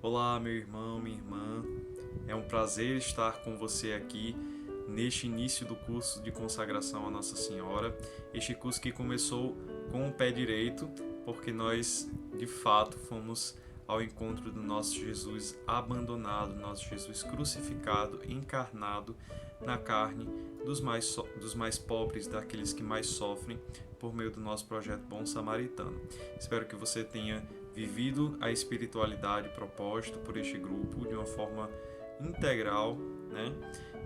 Olá, meu irmão, minha irmã. É um prazer estar com você aqui neste início do curso de consagração a Nossa Senhora. Este curso que começou com o pé direito, porque nós, de fato, fomos ao encontro do nosso Jesus abandonado, nosso Jesus crucificado, encarnado na carne dos mais pobres, daqueles que mais sofrem, por meio do nosso projeto Bom Samaritano. Espero que você tenha vivido a espiritualidade proposta por este grupo de uma forma integral, né?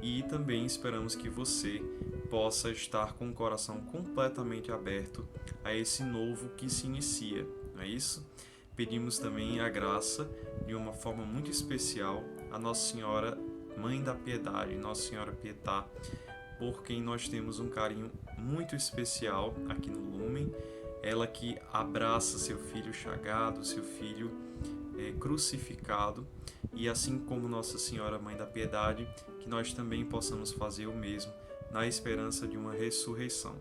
E também esperamos que você possa estar com o coração completamente aberto a esse novo que se inicia, não é isso? Pedimos também a graça de uma forma muito especial a Nossa Senhora, Mãe da Piedade, Nossa Senhora Pietá, por quem nós temos um carinho muito especial aqui no Lumen. Ela que abraça seu filho chagado, seu filho crucificado, e assim como Nossa Senhora Mãe da Piedade, que nós também possamos fazer o mesmo na esperança de uma ressurreição.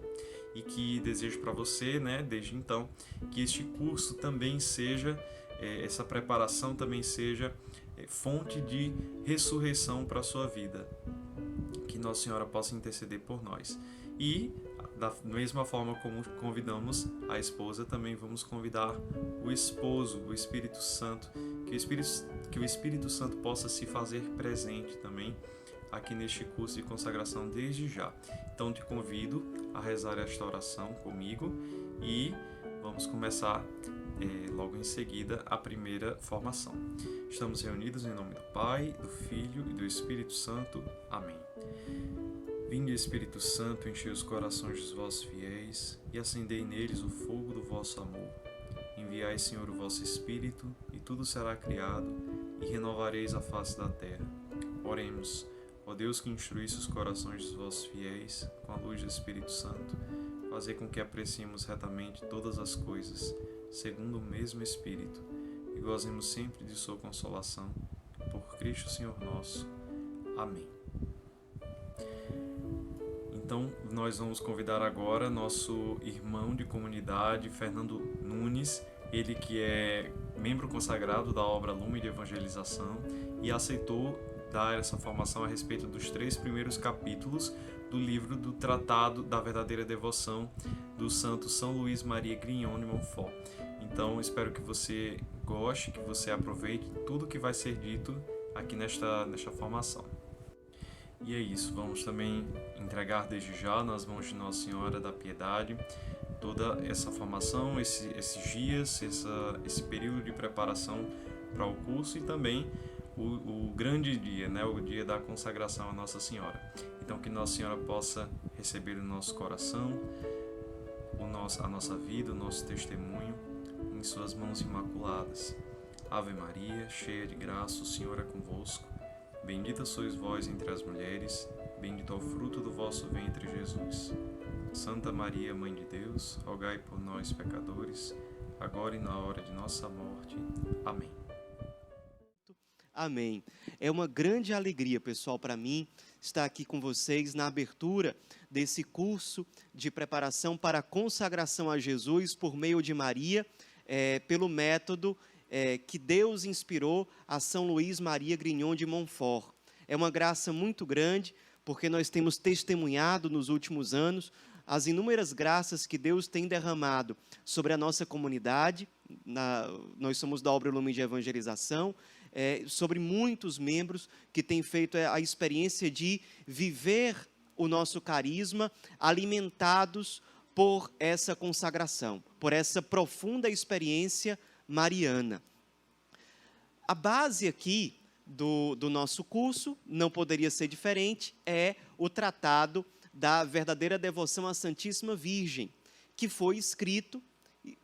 E que desejo para você, né, desde então, que este curso também seja, essa preparação também seja fonte de ressurreição para a sua vida. Que Nossa Senhora possa interceder por nós. E, da mesma forma como convidamos a esposa, também vamos convidar o esposo, o Espírito Santo, que o Espírito Santo possa se fazer presente também aqui neste curso de consagração desde já. Então te convido a rezar esta oração comigo e vamos começar logo em seguida a primeira formação. Estamos reunidos em nome do Pai, do Filho e do Espírito Santo. Amém. Vinde, Espírito Santo, enchei os corações dos vossos fiéis e acendei neles o fogo do vosso amor. Enviai, Senhor, o vosso Espírito, e tudo será criado, e renovareis a face da terra. Oremos. Ó Deus, que instruísse os corações dos vossos fiéis com a luz do Espírito Santo, fazei com que apreciemos retamente todas as coisas, segundo o mesmo Espírito, e gozemos sempre de sua consolação. Por Cristo Senhor nosso. Amém. Então, nós vamos convidar agora nosso irmão de comunidade, Fernando Nunes, ele que é membro consagrado da obra Lume de Evangelização e aceitou dar essa formação a respeito dos 3 primeiros capítulos do livro do Tratado da Verdadeira Devoção do Santo São Luís Maria Grignon de Montfort. Então, espero que você goste, que você aproveite tudo que vai ser dito aqui nesta formação. E é isso, vamos também entregar desde já nas mãos de Nossa Senhora da Piedade toda essa formação, esses dias, esse período de preparação para o curso e também o grande dia, né, o dia da consagração a Nossa Senhora. Então que Nossa Senhora possa receber o nosso coração, a nossa vida, o nosso testemunho em suas mãos imaculadas. Ave Maria, cheia de graça, o Senhor é convosco. Bendita sois vós entre as mulheres, bendito é o fruto do vosso ventre, Jesus. Santa Maria, Mãe de Deus, rogai por nós, pecadores, agora e na hora de nossa morte. Amém. Amém. É uma grande alegria, pessoal, para mim, estar aqui com vocês na abertura desse curso de preparação para a consagração a Jesus por meio de Maria, pelo método que Deus inspirou a São Luís Maria Grignon de Montfort. É uma graça muito grande, porque nós temos testemunhado nos últimos anos as inúmeras graças que Deus tem derramado sobre a nossa comunidade. Nós somos da obra Lume de Evangelização, sobre muitos membros que têm feito a experiência de viver o nosso carisma alimentados por essa consagração, por essa profunda experiência mariana. A base aqui do nosso curso, não poderia ser diferente, é o Tratado da Verdadeira Devoção à Santíssima Virgem, que foi escrito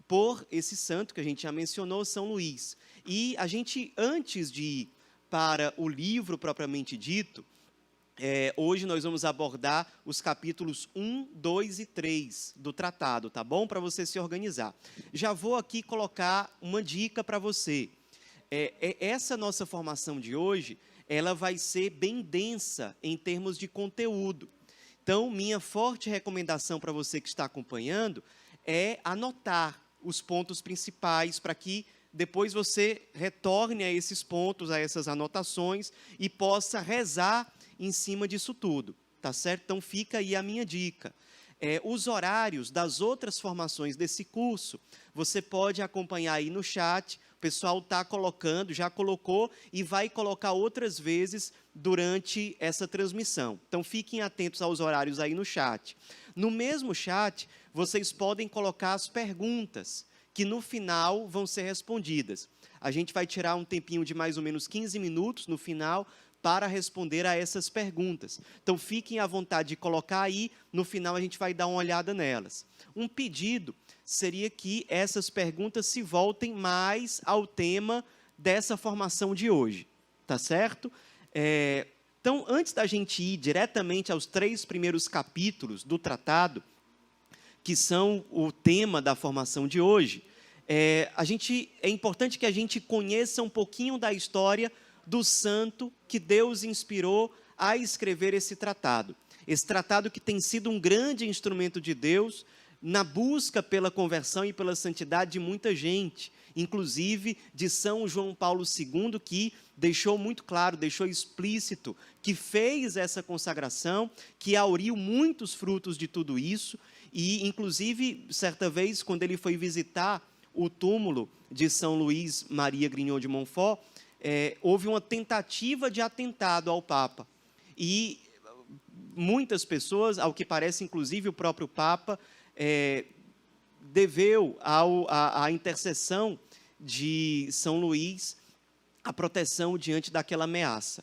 por esse santo que a gente já mencionou, São Luís. E a gente, antes de ir para o livro propriamente dito, hoje nós vamos abordar os capítulos 1, 2 e 3 do tratado, tá bom? Para você se organizar. Já vou aqui colocar uma dica para você. Essa nossa formação de hoje, ela vai ser bem densa em termos de conteúdo. Então, minha forte recomendação para você que está acompanhando é anotar os pontos principais para que depois você retorne a esses pontos, a essas anotações e possa rezar em cima disso tudo, tá certo? Então fica aí a minha dica. Os horários das outras formações desse curso, você pode acompanhar aí no chat, o pessoal está colocando, já colocou e vai colocar outras vezes durante essa transmissão. Então fiquem atentos aos horários aí no chat. No mesmo chat, vocês podem colocar as perguntas, que no final vão ser respondidas. A gente vai tirar um tempinho de mais ou menos 15 minutos no final para responder a essas perguntas. Então, fiquem à vontade de colocar aí, no final a gente vai dar uma olhada nelas. Um pedido seria que essas perguntas se voltem mais ao tema dessa formação de hoje, tá certo? Então, antes da gente ir diretamente aos 3 primeiros capítulos do tratado, que são o tema da formação de hoje, é importante que a gente conheça um pouquinho da história do santo que Deus inspirou a escrever esse tratado. Esse tratado que tem sido um grande instrumento de Deus na busca pela conversão e pela santidade de muita gente, inclusive de São João Paulo II, que deixou muito claro, deixou explícito, que fez essa consagração, que auriu muitos frutos de tudo isso, e inclusive, certa vez, quando ele foi visitar o túmulo de São Luís Maria Grignon de Montfort, houve uma tentativa de atentado ao Papa. E muitas pessoas, ao que parece, inclusive o próprio Papa, deveu à intercessão de São Luís a proteção diante daquela ameaça.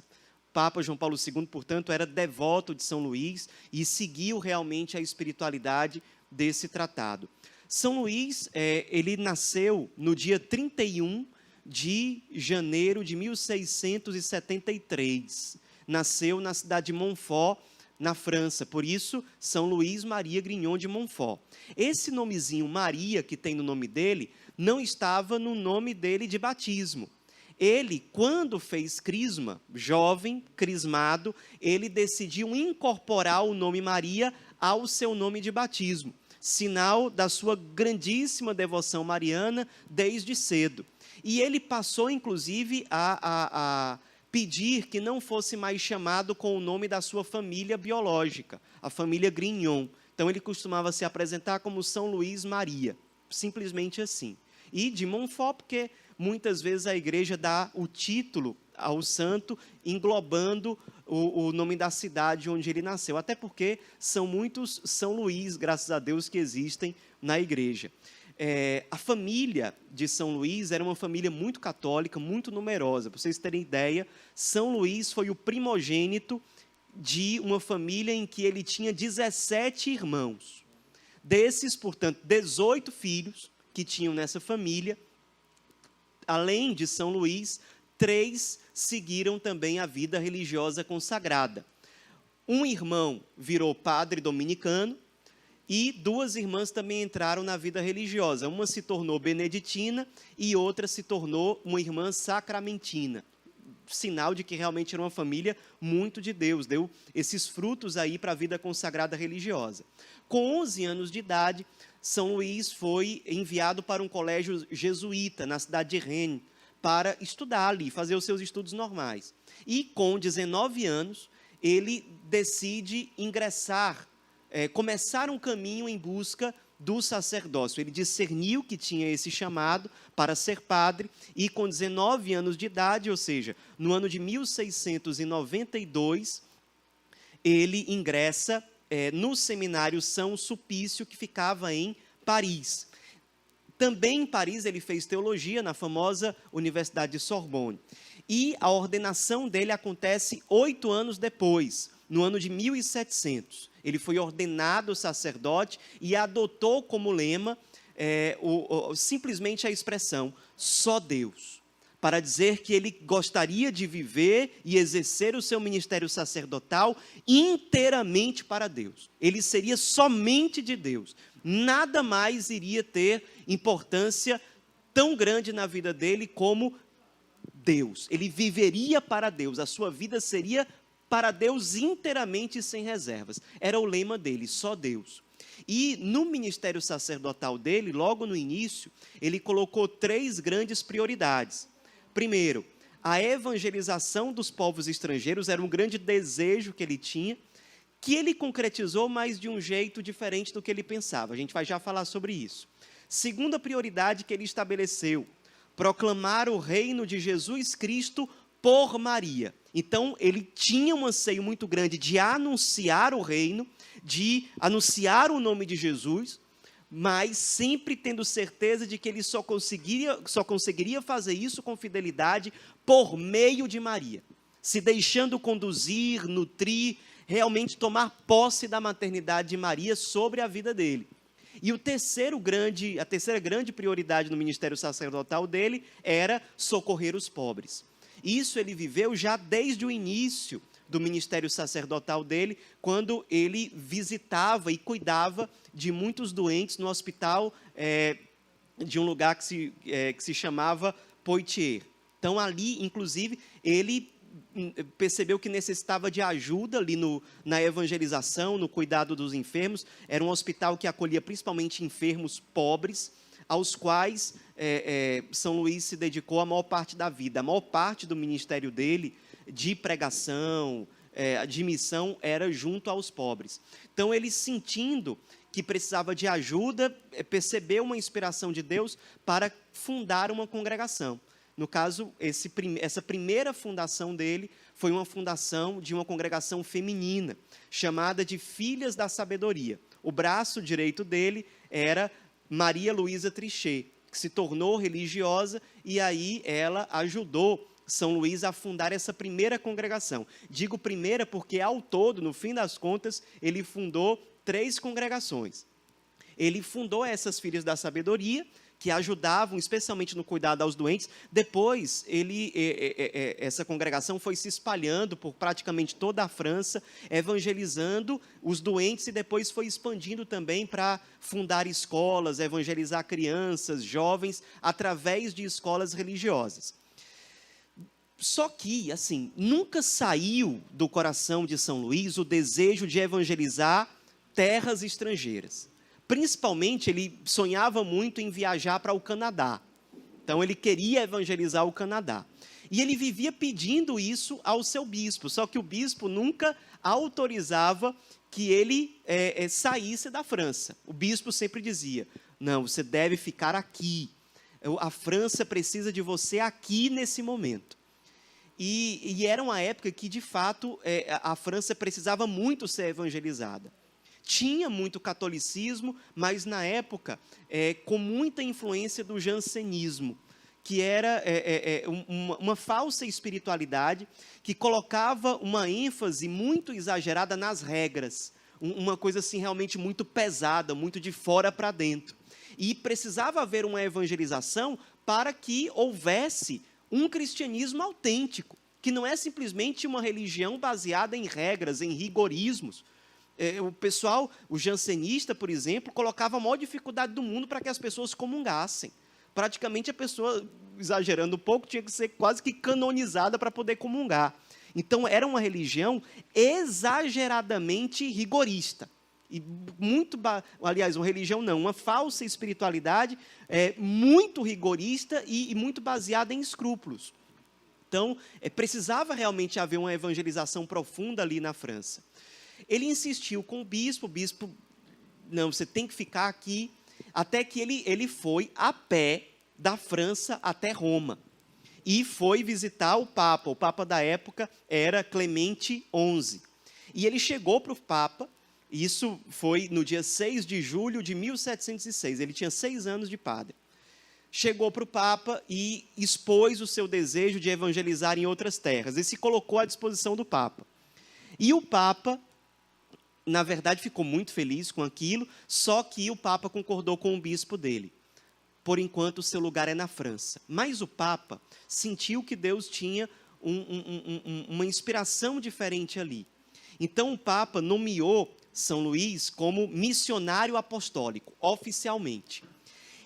Papa João Paulo II, portanto, era devoto de São Luís e seguiu realmente a espiritualidade desse tratado. São Luís, ele nasceu no dia 31 de janeiro de 1673. Nasceu na cidade de Montfort, na França. Por isso, São Luís Maria Grignon de Montfort. Esse nomezinho Maria, que tem no nome dele, não estava no nome dele de batismo. Ele, quando fez crisma, jovem, crismado, ele decidiu incorporar o nome Maria ao seu nome de batismo, sinal da sua grandíssima devoção mariana desde cedo. E ele passou, inclusive, a pedir que não fosse mais chamado com o nome da sua família biológica, a família Grignon. Então, ele costumava se apresentar como São Luís Maria, simplesmente assim. E de Montfort, porque muitas vezes a igreja dá o título ao santo, englobando o nome da cidade onde ele nasceu. Até porque são muitos São Luís, graças a Deus, que existem na igreja. A família de São Luís era uma família muito católica, muito numerosa. Para vocês terem ideia, São Luís foi o primogênito de uma família em que ele tinha 17 irmãos. Desses, portanto, 18 filhos que tinham nessa família, além de São Luís, 3 seguiram também a vida religiosa consagrada. Um irmão virou padre dominicano e 2 irmãs também entraram na vida religiosa. Uma se tornou beneditina e outra se tornou uma irmã sacramentina. Sinal de que realmente era uma família muito de Deus, deu esses frutos aí para a vida consagrada religiosa. Com 11 anos de idade, São Luís foi enviado para um colégio jesuíta na cidade de Rennes, para estudar ali, fazer os seus estudos normais. E com 19 anos, ele decide ingressar, começar um caminho em busca do sacerdócio. Ele discerniu que tinha esse chamado para ser padre e com 19 anos de idade, ou seja, no ano de 1692, ele ingressa no seminário São Sulpício, que ficava em Paris. Também em Paris ele fez teologia na famosa Universidade de Sorbonne. E a ordenação dele acontece 8 anos depois, no ano de 1700. Ele foi ordenado sacerdote e adotou como lema simplesmente a expressão só Deus, para dizer que ele gostaria de viver e exercer o seu ministério sacerdotal inteiramente para Deus. Ele seria somente de Deus. Nada mais iria ter importância tão grande na vida dele como Deus. Ele viveria para Deus, a sua vida seria para Deus inteiramente e sem reservas. Era o lema dele, só Deus. E no ministério sacerdotal dele, logo no início, ele colocou 3 grandes prioridades. Primeiro, a evangelização dos povos estrangeiros era um grande desejo que ele tinha, que ele concretizou, mas de um jeito diferente do que ele pensava. A gente vai já falar sobre isso. Segunda prioridade que ele estabeleceu: proclamar o reino de Jesus Cristo por Maria. Então, ele tinha um anseio muito grande de anunciar o reino, de anunciar o nome de Jesus, mas sempre tendo certeza de que ele só conseguiria fazer isso com fidelidade por meio de Maria, se deixando conduzir, nutrir, realmente tomar posse da maternidade de Maria sobre a vida dele. E a terceira grande prioridade no ministério sacerdotal dele era socorrer os pobres. Isso ele viveu já desde o início do ministério sacerdotal dele, quando ele visitava e cuidava de muitos doentes no hospital de um lugar que se chamava Poitiers. Então, ali, inclusive, ele percebeu que necessitava de ajuda ali na evangelização, no cuidado dos enfermos. Era um hospital que acolhia principalmente enfermos pobres, aos quais São Luís se dedicou a maior parte da vida. A maior parte do ministério dele, de pregação, de missão, era junto aos pobres. Então, ele, sentindo que precisava de ajuda, percebeu uma inspiração de Deus para fundar uma congregação. No caso, essa primeira fundação dele foi uma fundação de uma congregação feminina, chamada de Filhas da Sabedoria. O braço direito dele era Maria Luísa Trichet, que se tornou religiosa, e aí ela ajudou São Luís a fundar essa primeira congregação. Digo primeira porque, ao todo, no fim das contas, ele fundou 3 congregações. Ele fundou essas Filhas da Sabedoria, que ajudavam especialmente no cuidado aos doentes. Depois, essa congregação foi se espalhando por praticamente toda a França, evangelizando os doentes, e depois foi expandindo também para fundar escolas, evangelizar crianças, jovens, através de escolas religiosas. Só que, assim, nunca saiu do coração de São Luís o desejo de evangelizar terras estrangeiras. Principalmente, ele sonhava muito em viajar para o Canadá. Então, ele queria evangelizar o Canadá. E ele vivia pedindo isso ao seu bispo, só que o bispo nunca autorizava que ele saísse da França. O bispo sempre dizia: não, você deve ficar aqui. A França precisa de você aqui nesse momento. E era uma época que, de fato, a França precisava muito ser evangelizada. Tinha muito catolicismo, mas na época, com muita influência do jansenismo, que era uma falsa espiritualidade que colocava uma ênfase muito exagerada nas regras, uma coisa assim realmente muito pesada, muito de fora para dentro. E precisava haver uma evangelização para que houvesse um cristianismo autêntico, que não é simplesmente uma religião baseada em regras, em rigorismos. O pessoal, o jansenista, por exemplo, colocava a maior dificuldade do mundo para que as pessoas comungassem. Praticamente a pessoa, exagerando um pouco, tinha que ser quase que canonizada para poder comungar. Então, era uma religião exageradamente rigorista. E uma religião não, uma falsa espiritualidade muito rigorista e muito baseada em escrúpulos. Então, precisava realmente haver uma evangelização profunda ali na França. Ele insistiu com o bispo, não, você tem que ficar aqui, até que ele foi a pé da França até Roma, e foi visitar o Papa da época era Clemente XI, e ele chegou para o Papa, isso foi no dia 6 de julho de 1706, ele tinha 6 anos de padre. Chegou para o Papa e expôs o seu desejo de evangelizar em outras terras, e se colocou à disposição do Papa. E o Papa, na verdade, ficou muito feliz com aquilo, só que o Papa concordou com o bispo dele. Por enquanto, o seu lugar é na França. Mas o Papa sentiu que Deus tinha uma inspiração diferente ali. Então, o Papa nomeou São Luís como missionário apostólico, oficialmente.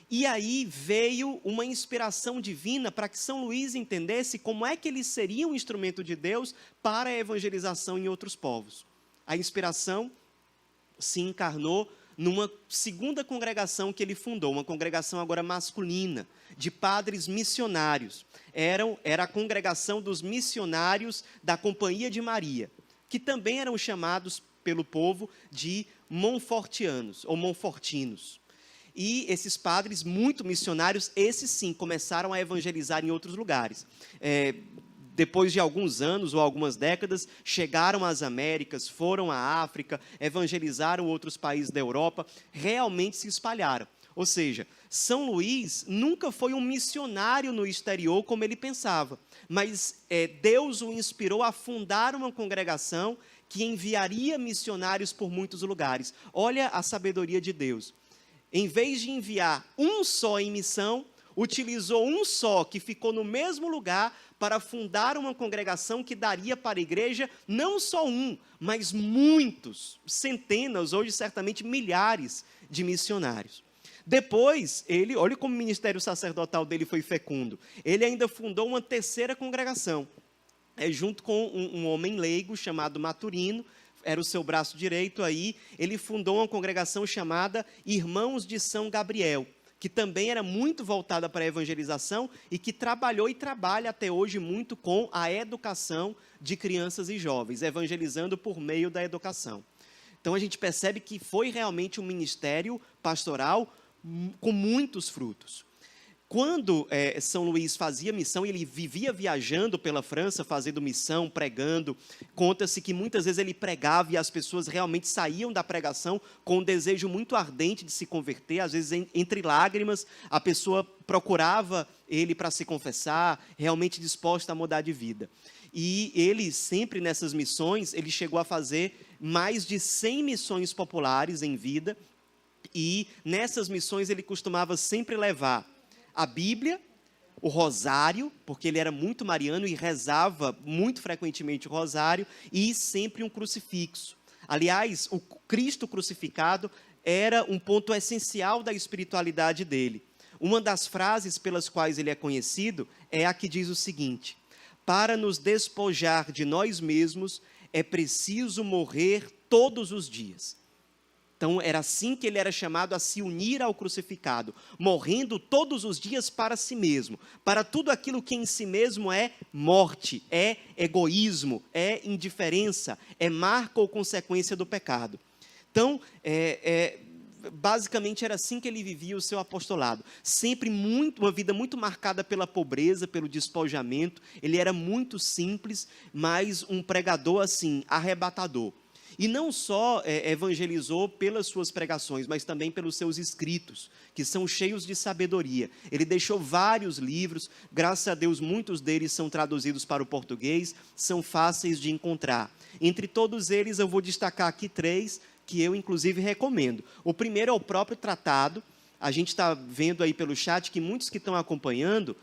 E aí veio uma inspiração divina para que São Luís entendesse como é que ele seria um instrumento de Deus para a evangelização em outros povos. A inspiração se encarnou numa segunda congregação que ele fundou, uma congregação agora masculina, de padres missionários. Era a congregação dos missionários da Companhia de Maria, que também eram chamados pelo povo de monfortianos ou monfortinos. E esses padres muito missionários, esses sim, começaram a evangelizar em outros lugares. Depois de alguns anos ou algumas décadas, chegaram às Américas, foram à África, evangelizaram outros países da Europa, realmente se espalharam. Ou seja, São Luís nunca foi um missionário no exterior como ele pensava, mas Deus o inspirou a fundar uma congregação que enviaria missionários por muitos lugares. Olha a sabedoria de Deus. Em vez de enviar um só em missão, utilizou um só que ficou no mesmo lugar para fundar uma congregação que daria para a igreja não só um, mas muitos, centenas, hoje certamente milhares de missionários. Depois, olha como o ministério sacerdotal dele foi fecundo, ele ainda fundou uma terceira congregação, junto com um homem leigo chamado Maturino, era o seu braço direito aí, ele fundou uma congregação chamada Irmãos de São Gabriel, que também era muito voltada para a evangelização e que trabalhou e trabalha até hoje muito com a educação de crianças e jovens, evangelizando por meio da educação. Então a gente percebe que foi realmente um ministério pastoral com muitos frutos. Quando São Luís fazia missão, ele vivia viajando pela França, fazendo missão, pregando. Conta-se que muitas vezes ele pregava e as pessoas realmente saíam da pregação com um desejo muito ardente de se converter. Às vezes, entre lágrimas, a pessoa procurava ele para se confessar, realmente disposta a mudar de vida. E ele, sempre nessas missões, ele chegou a fazer mais de 100 missões populares em vida. E nessas missões ele costumava sempre levar a Bíblia, o rosário, porque ele era muito mariano e rezava muito frequentemente o rosário, e sempre um crucifixo. Aliás, o Cristo crucificado era um ponto essencial da espiritualidade dele. Uma das frases pelas quais ele é conhecido é a que diz o seguinte: para nos despojar de nós mesmos, é preciso morrer todos os dias. Então, era assim que ele era chamado a se unir ao crucificado, morrendo todos os dias para si mesmo, para tudo aquilo que em si mesmo é morte, é egoísmo, é indiferença, é marca ou consequência do pecado. Então, basicamente era assim que ele vivia o seu apostolado, sempre uma vida muito marcada pela pobreza, pelo despojamento. Ele era muito simples, mas um pregador assim, arrebatador. E não só evangelizou pelas suas pregações, mas também pelos seus escritos, que são cheios de sabedoria. Ele deixou vários livros, graças a Deus muitos deles são traduzidos para o português, são fáceis de encontrar. Entre todos eles eu vou destacar aqui 3, que eu inclusive recomendo. O primeiro é o próprio tratado. A gente está vendo aí pelo chat que muitos que estão acompanhando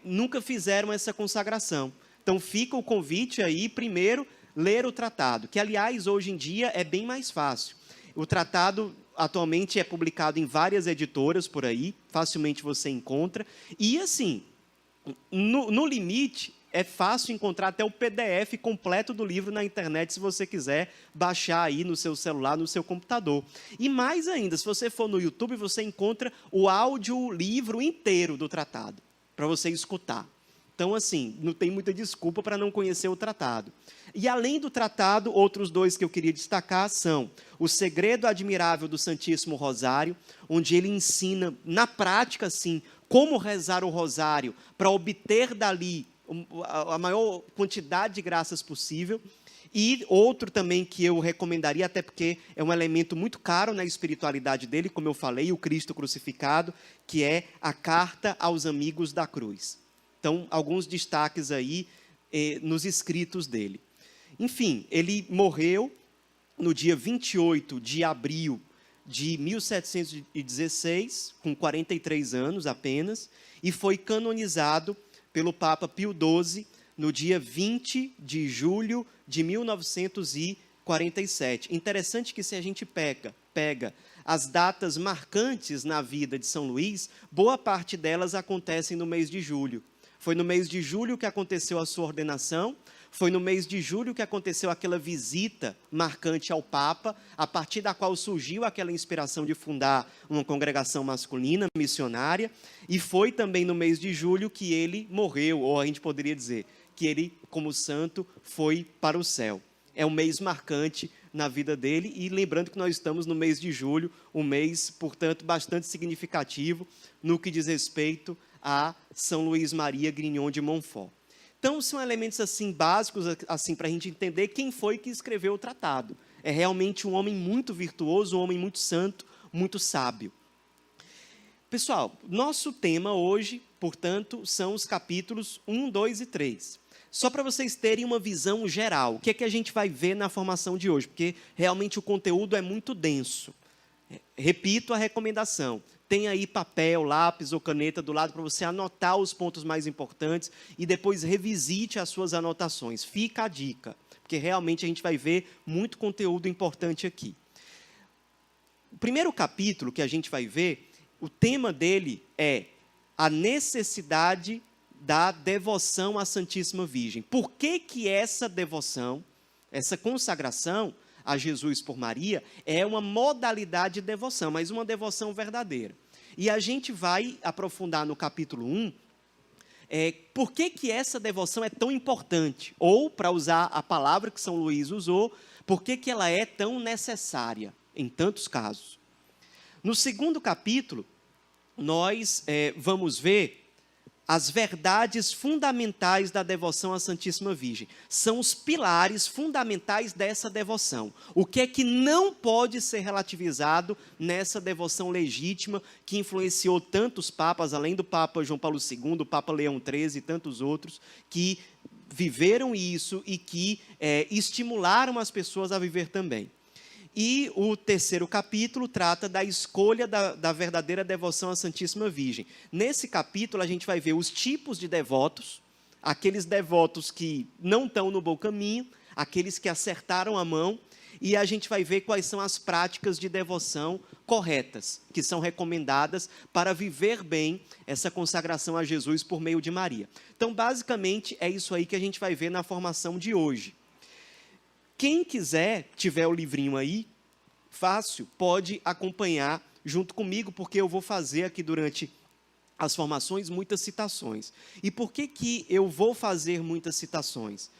nunca fizeram essa consagração. Então fica o convite aí, primeiro, ler o tratado, que, aliás, hoje em dia é bem mais fácil. O tratado, atualmente, é publicado em várias editoras por aí, facilmente você encontra. E, assim, no limite, é fácil encontrar até o PDF completo do livro na internet, se você quiser baixar aí no seu celular, no seu computador. E mais ainda, se você for no YouTube, você encontra o audiolivro inteiro do tratado, para você escutar. Então, assim, não tem muita desculpa para não conhecer o tratado. E, além do tratado, outros 2 que eu queria destacar são O Segredo Admirável do Santíssimo Rosário, onde ele ensina, na prática, sim, como rezar o rosário para obter dali a maior quantidade de graças possível. E outro também que eu recomendaria, até porque é um elemento muito caro na espiritualidade dele, como eu falei, o Cristo crucificado, que é a Carta aos Amigos da Cruz. Então, alguns destaques aí nos escritos dele. Enfim, ele morreu no dia 28 de abril de 1716, com 43 anos apenas, e foi canonizado pelo Papa Pio XII no dia 20 de julho de 1947. Interessante que, se a gente pega as datas marcantes na vida de São Luís, boa parte delas acontecem no mês de julho. Foi no mês de julho que aconteceu a sua ordenação, Foi no mês de julho que aconteceu aquela visita marcante ao Papa, a partir da qual surgiu aquela inspiração de fundar uma congregação masculina missionária, e foi também no mês de julho que ele morreu, ou a gente poderia dizer que ele, como santo, foi para o céu. É um mês marcante na vida dele, e lembrando que nós estamos no mês de julho, um mês, portanto, bastante significativo no que diz respeito a São Luís Maria Grignon de Montfort. Então, são elementos assim básicos assim, para a gente entender quem foi que escreveu o tratado. É realmente um homem muito virtuoso, um homem muito santo, muito sábio. Pessoal, nosso tema hoje, portanto, são os capítulos 1, 2 e 3. Só para vocês terem uma visão geral, o que é que a gente vai ver na formação de hoje, porque realmente o conteúdo é muito denso. Repito a recomendação, tem aí papel, lápis ou caneta do lado para você anotar os pontos mais importantes e depois revisite as suas anotações. Fica a dica, porque realmente a gente vai ver muito conteúdo importante aqui. O primeiro capítulo que a gente vai ver, o tema dele é a necessidade da devoção à Santíssima Virgem. Por que que essa devoção, essa consagração a Jesus por Maria, é uma modalidade de devoção, mas uma devoção verdadeira? E a gente vai aprofundar no capítulo 1, por que que essa devoção é tão importante? Ou, para usar a palavra que São Luís usou, por que que ela é tão necessária em tantos casos? No segundo capítulo, nós vamos ver as verdades fundamentais da devoção à Santíssima Virgem. São os pilares fundamentais dessa devoção. O que é que não pode ser relativizado nessa devoção legítima que influenciou tantos papas, além do Papa João Paulo II, o Papa Leão XIII e tantos outros, que viveram isso e que estimularam as pessoas a viver também. E o terceiro capítulo trata da escolha da verdadeira devoção à Santíssima Virgem. Nesse capítulo, a gente vai ver os tipos de devotos, aqueles devotos que não estão no bom caminho, aqueles que acertaram a mão, e a gente vai ver quais são as práticas de devoção corretas, que são recomendadas para viver bem essa consagração a Jesus por meio de Maria. Então, basicamente, é isso aí que a gente vai ver na formação de hoje. Quem quiser, tiver o livrinho aí, fácil, pode acompanhar junto comigo, porque eu vou fazer aqui durante as formações muitas citações. E por que que eu vou fazer muitas citações?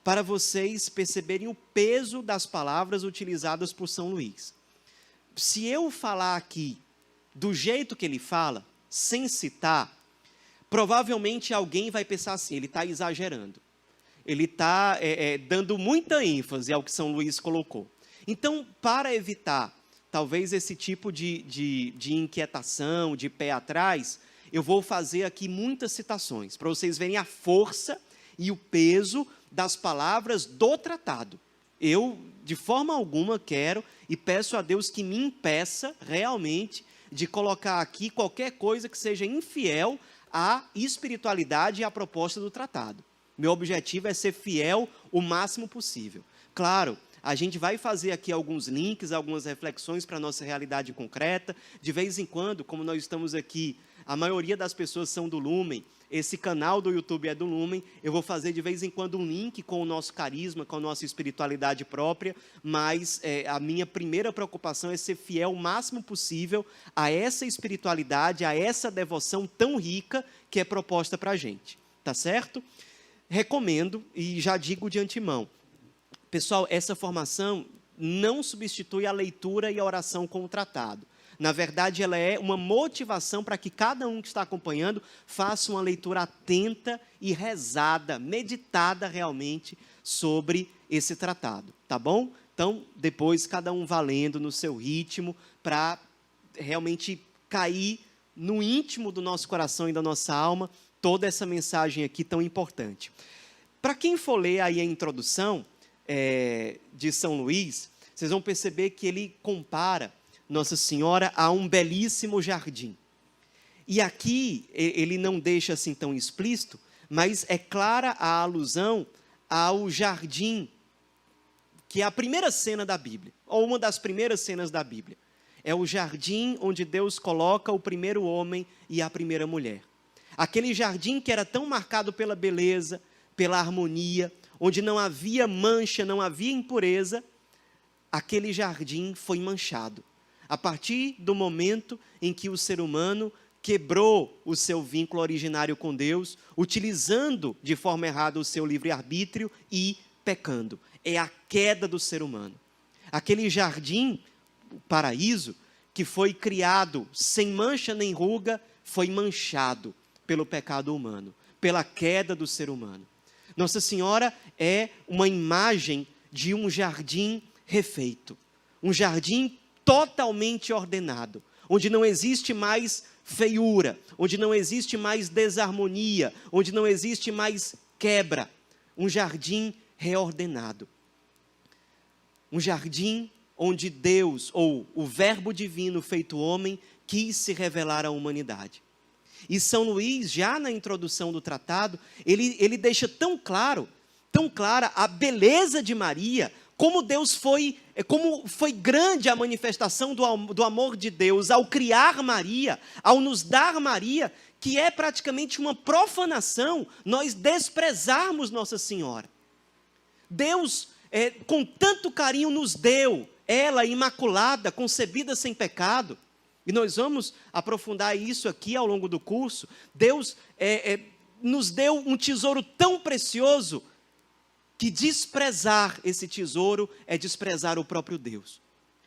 Para vocês perceberem o peso das palavras utilizadas por São Luís. Se eu falar aqui do jeito que ele fala, sem citar, provavelmente alguém vai pensar assim, ele está exagerando. Ele está dando muita ênfase ao que São Luís colocou. Então, para evitar, talvez, esse tipo de inquietação, de pé atrás, eu vou fazer aqui muitas citações, para vocês verem a força e o peso das palavras do tratado. Eu, de forma alguma, quero e peço a Deus que me impeça, realmente, de colocar aqui qualquer coisa que seja infiel à espiritualidade e à proposta do tratado. Meu objetivo é ser fiel o máximo possível. Claro, a gente vai fazer aqui alguns links, algumas reflexões para a nossa realidade concreta. De vez em quando, como nós estamos aqui, a maioria das pessoas são do Lumen, esse canal do YouTube é do Lumen, eu vou fazer de vez em quando um link com o nosso carisma, com a nossa espiritualidade própria, mas a minha primeira preocupação é ser fiel o máximo possível a essa espiritualidade, a essa devoção tão rica que é proposta para a gente. Tá certo? Recomendo, e já digo de antemão, pessoal, essa formação não substitui a leitura e a oração com o tratado. Na verdade, ela é uma motivação para que cada um que está acompanhando faça uma leitura atenta e rezada, meditada realmente sobre esse tratado, tá bom? Então, depois cada um vá lendo no seu ritmo para realmente cair no íntimo do nosso coração e da nossa alma toda essa mensagem aqui tão importante. Para quem for ler aí a introdução de São Luís, vocês vão perceber que ele compara Nossa Senhora a um belíssimo jardim. E aqui ele não deixa assim tão explícito, mas é clara a alusão ao jardim, que é a primeira cena da Bíblia, ou uma das primeiras cenas da Bíblia. É o jardim onde Deus coloca o primeiro homem e a primeira mulher. Aquele jardim que era tão marcado pela beleza, pela harmonia, onde não havia mancha, não havia impureza, aquele jardim foi manchado. A partir do momento em que o ser humano quebrou o seu vínculo originário com Deus, utilizando de forma errada o seu livre-arbítrio e pecando. É a queda do ser humano. Aquele jardim, o paraíso, que foi criado sem mancha nem ruga, foi manchado pelo pecado humano, pela queda do ser humano. Nossa Senhora é uma imagem de um jardim refeito, um jardim totalmente ordenado, onde não existe mais feiura, onde não existe mais desarmonia, onde não existe mais quebra, um jardim reordenado. Um jardim onde Deus, ou o Verbo divino feito homem, quis se revelar à humanidade. E São Luís, já na introdução do tratado, ele deixa tão clara a beleza de Maria, como foi grande a manifestação do amor de Deus ao criar Maria, ao nos dar Maria, que é praticamente uma profanação nós desprezarmos Nossa Senhora. Deus, com tanto carinho, nos deu ela imaculada, concebida sem pecado, e nós vamos aprofundar isso aqui ao longo do curso. Deus nos deu um tesouro tão precioso, que desprezar esse tesouro é desprezar o próprio Deus.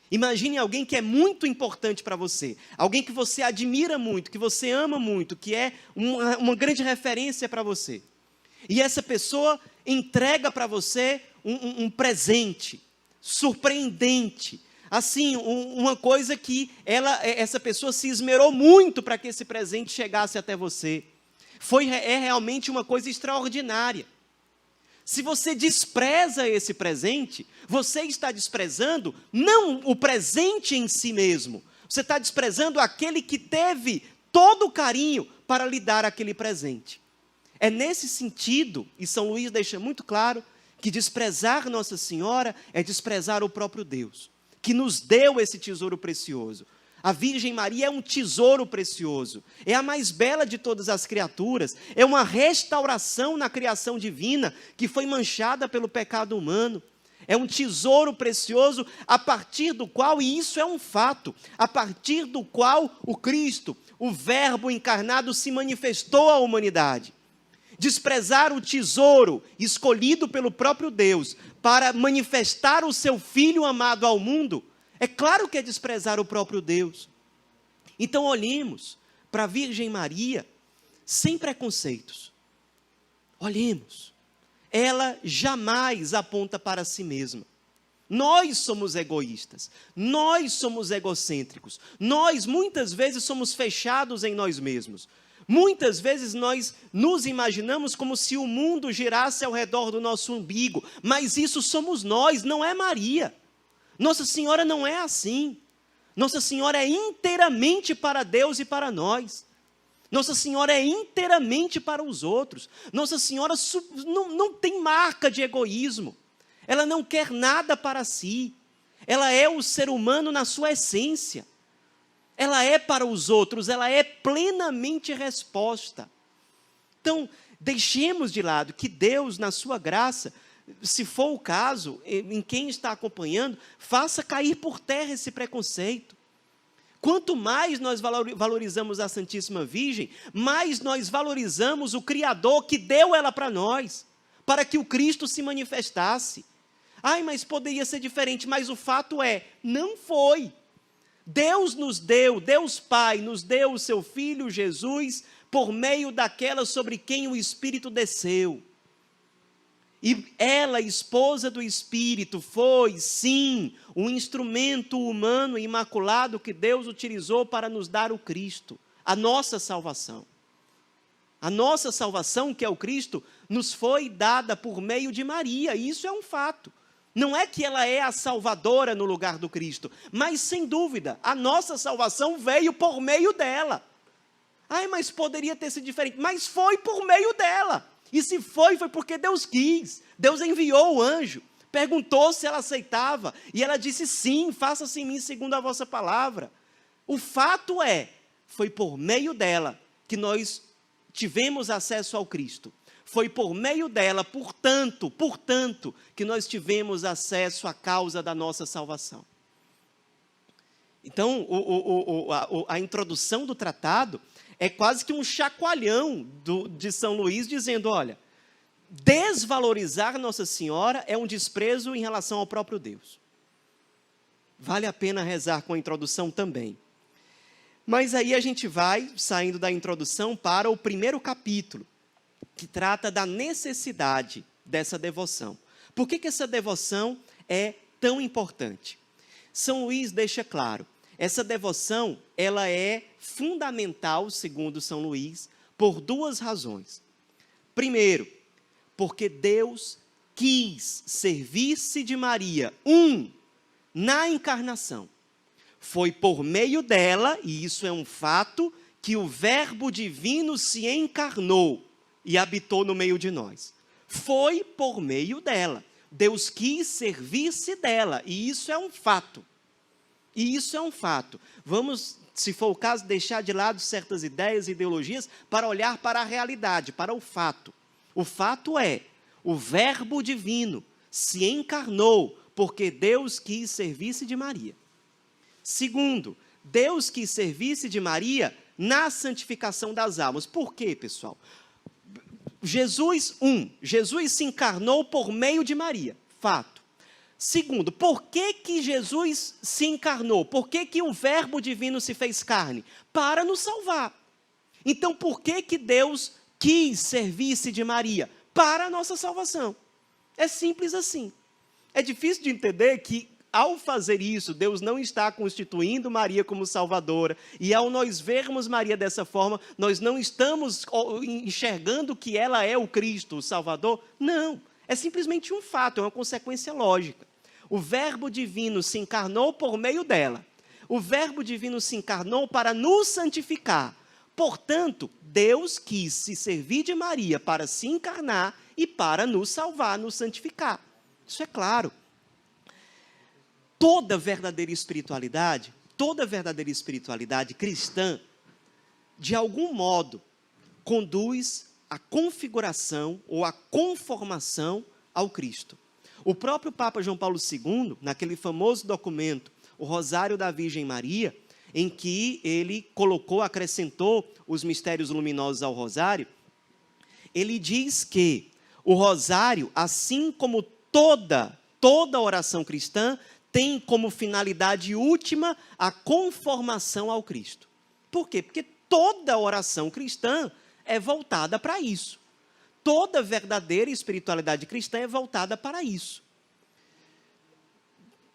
Imagine alguém que é muito importante para você, alguém que você admira muito, que você ama muito, que é uma grande referência para você. E essa pessoa entrega para você um presente surpreendente, assim, uma coisa que essa pessoa se esmerou muito para que esse presente chegasse até você. É realmente uma coisa extraordinária. Se você despreza esse presente, você está desprezando não o presente em si mesmo, você está desprezando aquele que teve todo o carinho para lhe dar aquele presente. É nesse sentido, e São Luís deixa muito claro, que desprezar Nossa Senhora é desprezar o próprio Deus, que nos deu esse tesouro precioso. A Virgem Maria é um tesouro precioso, é a mais bela de todas as criaturas, é uma restauração na criação divina que foi manchada pelo pecado humano. É um tesouro precioso a partir do qual, e isso é um fato, a partir do qual o Cristo, o Verbo encarnado, se manifestou à humanidade. Desprezar o tesouro escolhido pelo próprio Deus para manifestar o seu Filho amado ao mundo, é claro que é desprezar o próprio Deus. Então olhemos para a Virgem Maria sem preconceitos. Olhemos. Ela jamais aponta para si mesma. Nós somos egoístas, nós somos egocêntricos, nós muitas vezes somos fechados em nós mesmos. Muitas vezes nós nos imaginamos como se o mundo girasse ao redor do nosso umbigo, mas isso somos nós, não é Maria. Nossa Senhora não é assim. Nossa Senhora é inteiramente para Deus e para nós. Nossa Senhora é inteiramente para os outros. Nossa Senhora não tem marca de egoísmo. Ela não quer nada para si. Ela é o ser humano na sua essência. Ela é para os outros, ela é plenamente resposta. Então, deixemos de lado que Deus, na sua graça, se for o caso, em quem está acompanhando, faça cair por terra esse preconceito. Quanto mais nós valorizamos a Santíssima Virgem, mais nós valorizamos o Criador que deu ela para nós, para que o Cristo se manifestasse. Ai, mas poderia ser diferente, mas o fato é, não foi. Deus nos deu, Deus Pai nos deu o seu Filho Jesus, por meio daquela sobre quem o Espírito desceu. E ela, esposa do Espírito, foi, sim, um instrumento humano imaculado que Deus utilizou para nos dar o Cristo, a nossa salvação. A nossa salvação, que é o Cristo, nos foi dada por meio de Maria, e isso é um fato. Não é que ela é a salvadora no lugar do Cristo, mas, sem dúvida, a nossa salvação veio por meio dela. Ai, mas poderia ter sido diferente. Mas foi por meio dela. E se foi porque Deus quis. Deus enviou o anjo, perguntou se ela aceitava, e ela disse sim, faça-se em mim segundo a vossa palavra. O fato é, foi por meio dela que nós tivemos acesso ao Cristo. Foi por meio dela, portanto, que nós tivemos acesso à causa da nossa salvação. Então, a introdução do tratado é quase que um chacoalhão de São Luís, dizendo, olha, desvalorizar Nossa Senhora é um desprezo em relação ao próprio Deus. Vale a pena rezar com a introdução também. Mas aí a gente vai, saindo da introdução, para o primeiro capítulo, que trata da necessidade dessa devoção. Por que essa devoção é tão importante? São Luís deixa claro, essa devoção, ela é fundamental, segundo São Luís, por duas razões. Primeiro, porque Deus quis servir-se de Maria, na encarnação. Foi por meio dela, e isso é um fato, que o Verbo divino se encarnou e habitou no meio de nós. Foi por meio dela. Deus quis servir-se dela, e isso é um fato. E isso é um fato. Vamos, se for o caso, deixar de lado certas ideias e ideologias para olhar para a realidade, para o fato. O fato é, o Verbo divino se encarnou porque Deus quis servir-se de Maria. Segundo, Deus quis servir-se de Maria na santificação das almas. Por quê, pessoal? Jesus se encarnou por meio de Maria, fato. Segundo, por que Jesus se encarnou? Por que o Verbo divino se fez carne? Para nos salvar. Então, por que Deus quis servir-se de Maria? Para a nossa salvação. É simples assim. É difícil de entender que, ao fazer isso, Deus não está constituindo Maria como salvadora. E ao nós vermos Maria dessa forma, nós não estamos enxergando que ela é o Cristo, o Salvador. Não, é simplesmente um fato, é uma consequência lógica. O Verbo divino se encarnou por meio dela. O Verbo divino se encarnou para nos santificar. Portanto, Deus quis se servir de Maria para se encarnar e para nos salvar, nos santificar. Isso é claro. Toda verdadeira espiritualidade cristã, de algum modo, conduz à configuração ou à conformação ao Cristo. O próprio Papa João Paulo II, naquele famoso documento, o Rosário da Virgem Maria, em que ele acrescentou os mistérios luminosos ao Rosário, ele diz que o Rosário, assim como toda oração cristã, tem como finalidade última a conformação ao Cristo. Por quê? Porque toda oração cristã é voltada para isso. Toda verdadeira espiritualidade cristã é voltada para isso.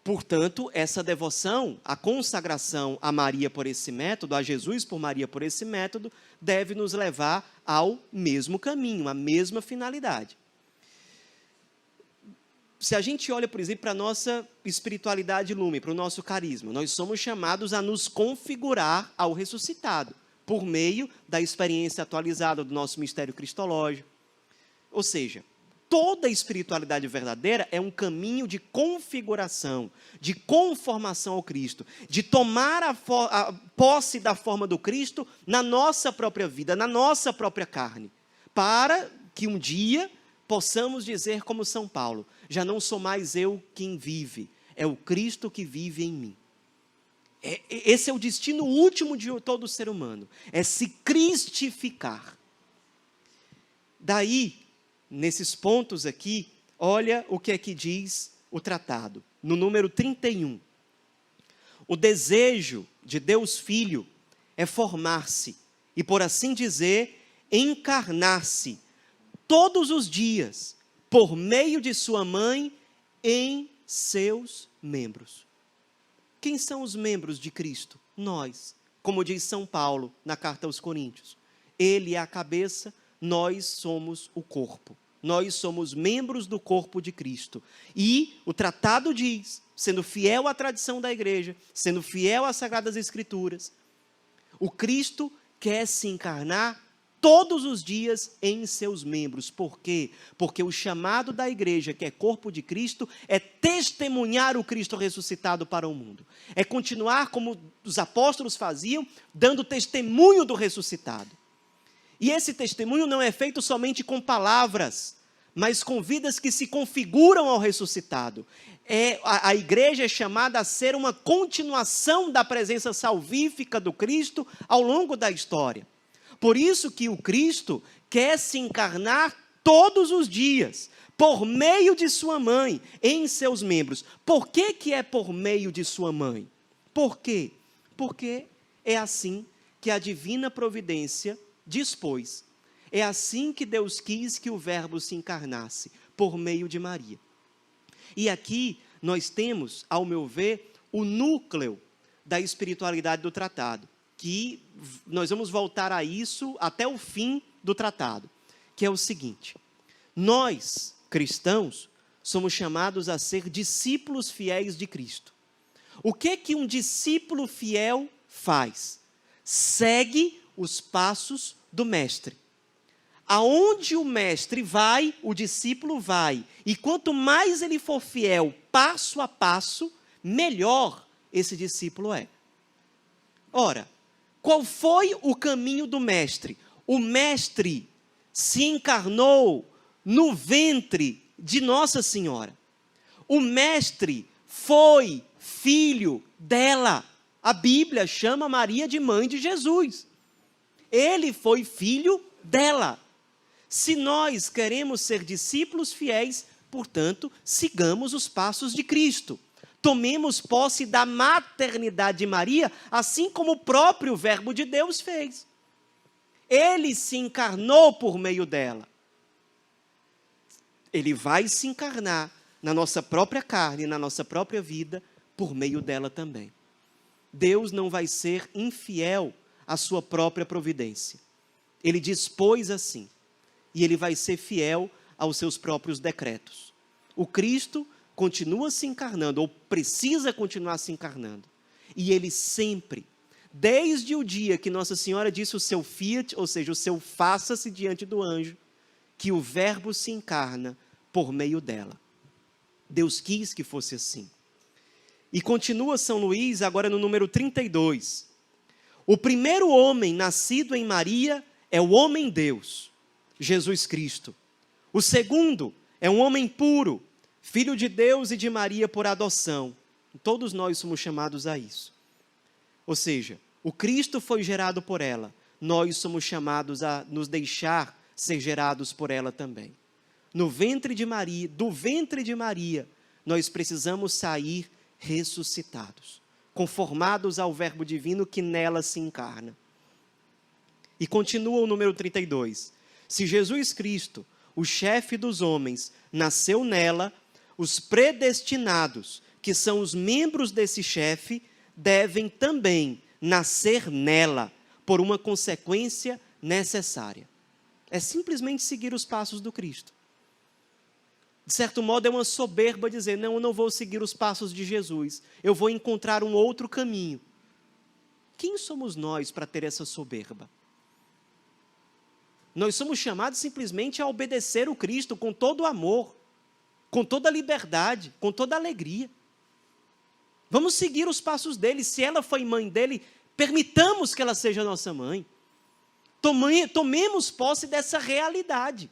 Portanto, essa devoção, a consagração a Maria por esse método, a Jesus por Maria por esse método, deve nos levar ao mesmo caminho, à mesma finalidade. Se a gente olha, por exemplo, para a nossa espiritualidade lume, para o nosso carisma, nós somos chamados a nos configurar ao ressuscitado, por meio da experiência atualizada do nosso mistério cristológico. Ou seja, toda espiritualidade verdadeira é um caminho de configuração, de conformação ao Cristo, de tomar a posse da forma do Cristo na nossa própria vida, na nossa própria carne, para que um dia possamos dizer como São Paulo, já não sou mais eu quem vive, é o Cristo que vive em mim. Esse é o destino último de todo ser humano, é se cristificar. Daí, nesses pontos aqui, olha o que é que diz o tratado, no número 31. O desejo de Deus Filho é formar-se e, por assim dizer, encarnar-se todos os dias, por meio de sua mãe, em seus membros. Quem são os membros de Cristo? Nós, como diz São Paulo na carta aos Coríntios. Ele é a cabeça, nós somos o corpo. Nós somos membros do corpo de Cristo. E o tratado diz, sendo fiel à tradição da igreja, sendo fiel às Sagradas Escrituras, o Cristo quer se encarnar todos os dias em seus membros. Por quê? Porque o chamado da igreja, que é corpo de Cristo, é testemunhar o Cristo ressuscitado para o mundo. É continuar como os apóstolos faziam, dando testemunho do ressuscitado. E esse testemunho não é feito somente com palavras, mas com vidas que se configuram ao ressuscitado. A igreja é chamada a ser uma continuação da presença salvífica do Cristo ao longo da história. Por isso que o Cristo quer se encarnar todos os dias, por meio de sua mãe, em seus membros. Por que é por meio de sua mãe? Por quê? Porque é assim que a divina providência dispôs. É assim que Deus quis que o Verbo se encarnasse, por meio de Maria. E aqui nós temos, ao meu ver, o núcleo da espiritualidade do tratado, que nós vamos voltar a isso até o fim do tratado, que é o seguinte: nós, cristãos, somos chamados a ser discípulos fiéis de Cristo. O que um discípulo fiel faz? Segue os passos do mestre. Aonde o mestre vai, o discípulo vai. E quanto mais ele for fiel, passo a passo, melhor esse discípulo é. Ora, qual foi o caminho do mestre? O mestre se encarnou no ventre de Nossa Senhora. O mestre foi filho dela. A Bíblia chama Maria de mãe de Jesus. Ele foi filho dela. Se nós queremos ser discípulos fiéis, portanto, sigamos os passos de Cristo. Tomemos posse da maternidade de Maria, assim como o próprio Verbo de Deus fez. Ele se encarnou por meio dela. Ele vai se encarnar na nossa própria carne, na nossa própria vida, por meio dela também. Deus não vai ser infiel à sua própria providência. Ele dispôs assim. E ele vai ser fiel aos seus próprios decretos. O Cristo continua se encarnando, ou precisa continuar se encarnando. E ele sempre, desde o dia que Nossa Senhora disse o seu fiat, ou seja, o seu faça-se diante do anjo, que o Verbo se encarna por meio dela. Deus quis que fosse assim. E continua São Luís, agora no número 32. O primeiro homem nascido em Maria é o homem-Deus, Jesus Cristo. O segundo é um homem puro, filho de Deus e de Maria por adoção. Todos nós somos chamados a isso. Ou seja, o Cristo foi gerado por ela, nós somos chamados a nos deixar ser gerados por ela também. No ventre de Maria, do ventre de Maria, nós precisamos sair ressuscitados, conformados ao Verbo divino que nela se encarna. E continua o número 32. Se Jesus Cristo, o chefe dos homens, nasceu nela, os predestinados, que são os membros desse chefe, devem também nascer nela, por uma consequência necessária. É simplesmente seguir os passos do Cristo. De certo modo, é uma soberba dizer, não, eu não vou seguir os passos de Jesus, eu vou encontrar um outro caminho. Quem somos nós para ter essa soberba? Nós somos chamados simplesmente a obedecer o Cristo com todo o amor, com toda a liberdade, com toda a alegria. Vamos seguir os passos dele. Se ela foi mãe dele, permitamos que ela seja nossa mãe. Tomemos posse dessa realidade.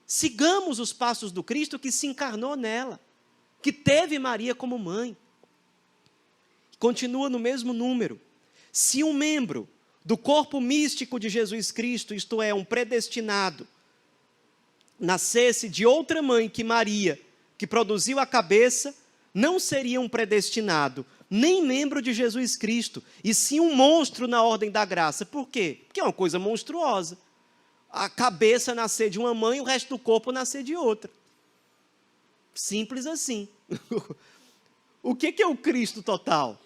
Sigamos os passos do Cristo que se encarnou nela, que teve Maria como mãe. Continua no mesmo número. Se um membro do corpo místico de Jesus Cristo, isto é, um predestinado, nascesse de outra mãe que Maria, que produziu a cabeça, não seria um predestinado, nem membro de Jesus Cristo, e sim um monstro na ordem da graça. Por quê? Porque é uma coisa monstruosa. A cabeça nascer de uma mãe, o resto do corpo nascer de outra. Simples assim. O que é o Cristo total?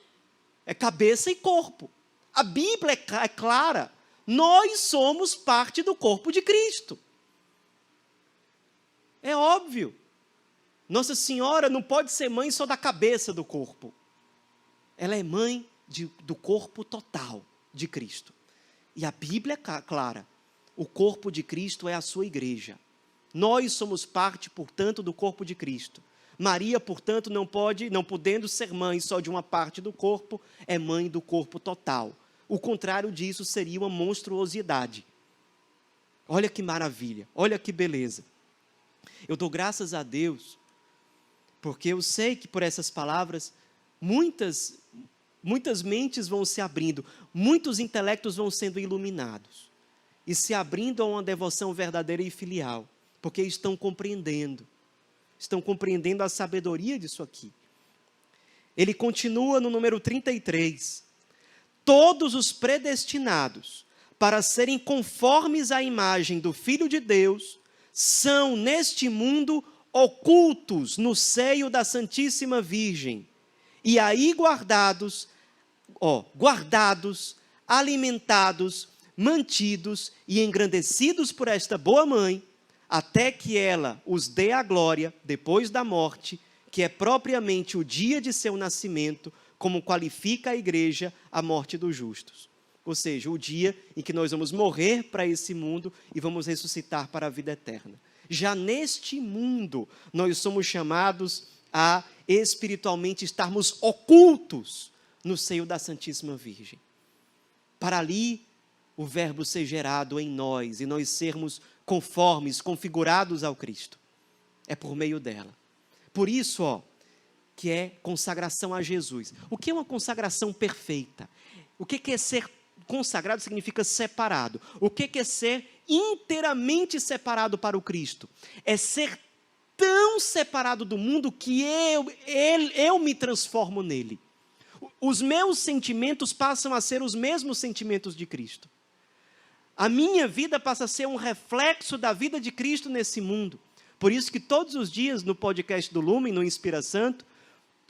É cabeça e corpo. A Bíblia é clara. Nós somos parte do corpo de Cristo. É óbvio. Nossa Senhora não pode ser mãe só da cabeça do corpo. Ela é mãe do corpo total de Cristo. E a Bíblia é clara. O corpo de Cristo é a sua igreja. Nós somos parte, portanto, do corpo de Cristo. Maria, portanto, não podendo ser mãe só de uma parte do corpo, é mãe do corpo total. o contrário disso seria uma monstruosidade. Olha que maravilha, olha que beleza. Eu dou graças a Deus, porque eu sei que por essas palavras, muitas mentes vão se abrindo, muitos intelectos vão sendo iluminados, e se abrindo a uma devoção verdadeira e filial, porque estão compreendendo a sabedoria disso aqui. Ele continua no número 33. Todos os predestinados para serem conformes à imagem do Filho de Deus, são neste mundo ocultos no seio da Santíssima Virgem, e aí guardados, alimentados, mantidos e engrandecidos por esta boa mãe, até que ela os dê a glória depois da morte, que é propriamente o dia de seu nascimento, como qualifica a igreja a morte dos justos. Ou seja, o dia em que nós vamos morrer para esse mundo e vamos ressuscitar para a vida eterna. Já neste mundo, nós somos chamados a espiritualmente estarmos ocultos no seio da Santíssima Virgem. Para ali, o verbo ser gerado em nós e nós sermos conformes, configurados ao Cristo. É por meio dela. Por isso, que é consagração a Jesus. O que é uma consagração perfeita? O que é ser consagrado? Significa separado. O que é ser inteiramente separado para o Cristo? É ser tão separado do mundo que eu me transformo nele. Os meus sentimentos passam a ser os mesmos sentimentos de Cristo. A minha vida passa a ser um reflexo da vida de Cristo nesse mundo. Por isso que todos os dias no podcast do Lumen, no Inspira Santo,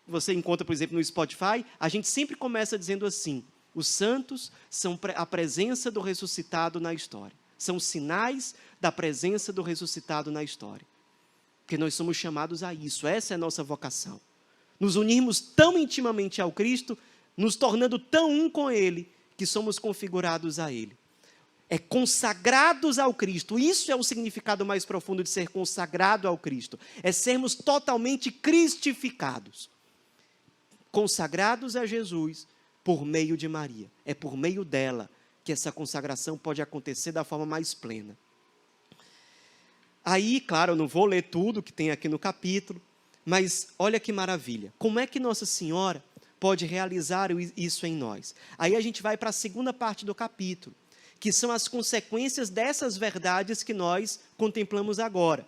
você encontra, por exemplo, no Spotify, a gente sempre começa dizendo assim: os santos são a presença do ressuscitado na história. São sinais da presença do ressuscitado na história. Porque nós somos chamados a isso, essa é a nossa vocação. Nos unirmos tão intimamente ao Cristo, nos tornando tão um com Ele, que somos configurados a Ele. É consagrados ao Cristo. Isso é o significado mais profundo de ser consagrado ao Cristo. É sermos totalmente cristificados. Consagrados a Jesus por meio de Maria. É por meio dela que essa consagração pode acontecer da forma mais plena. Aí, claro, eu não vou ler tudo que tem aqui no capítulo, mas olha que maravilha. Como é que Nossa Senhora pode realizar isso em nós? Aí a gente vai para a segunda parte do capítulo, que são as consequências dessas verdades que nós contemplamos agora.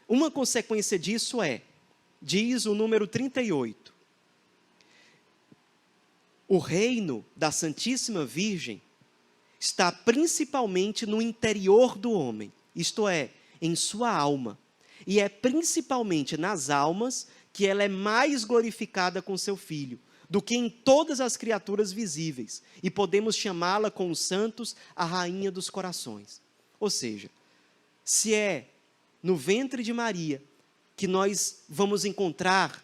Uma consequência disso diz o número 38, o reino da Santíssima Virgem está principalmente no interior do homem, isto é, em sua alma. E é principalmente nas almas que ela é mais glorificada com seu Filho, do que em todas as criaturas visíveis, e podemos chamá-la com os santos a rainha dos corações. Ou seja, se é no ventre de Maria que nós vamos encontrar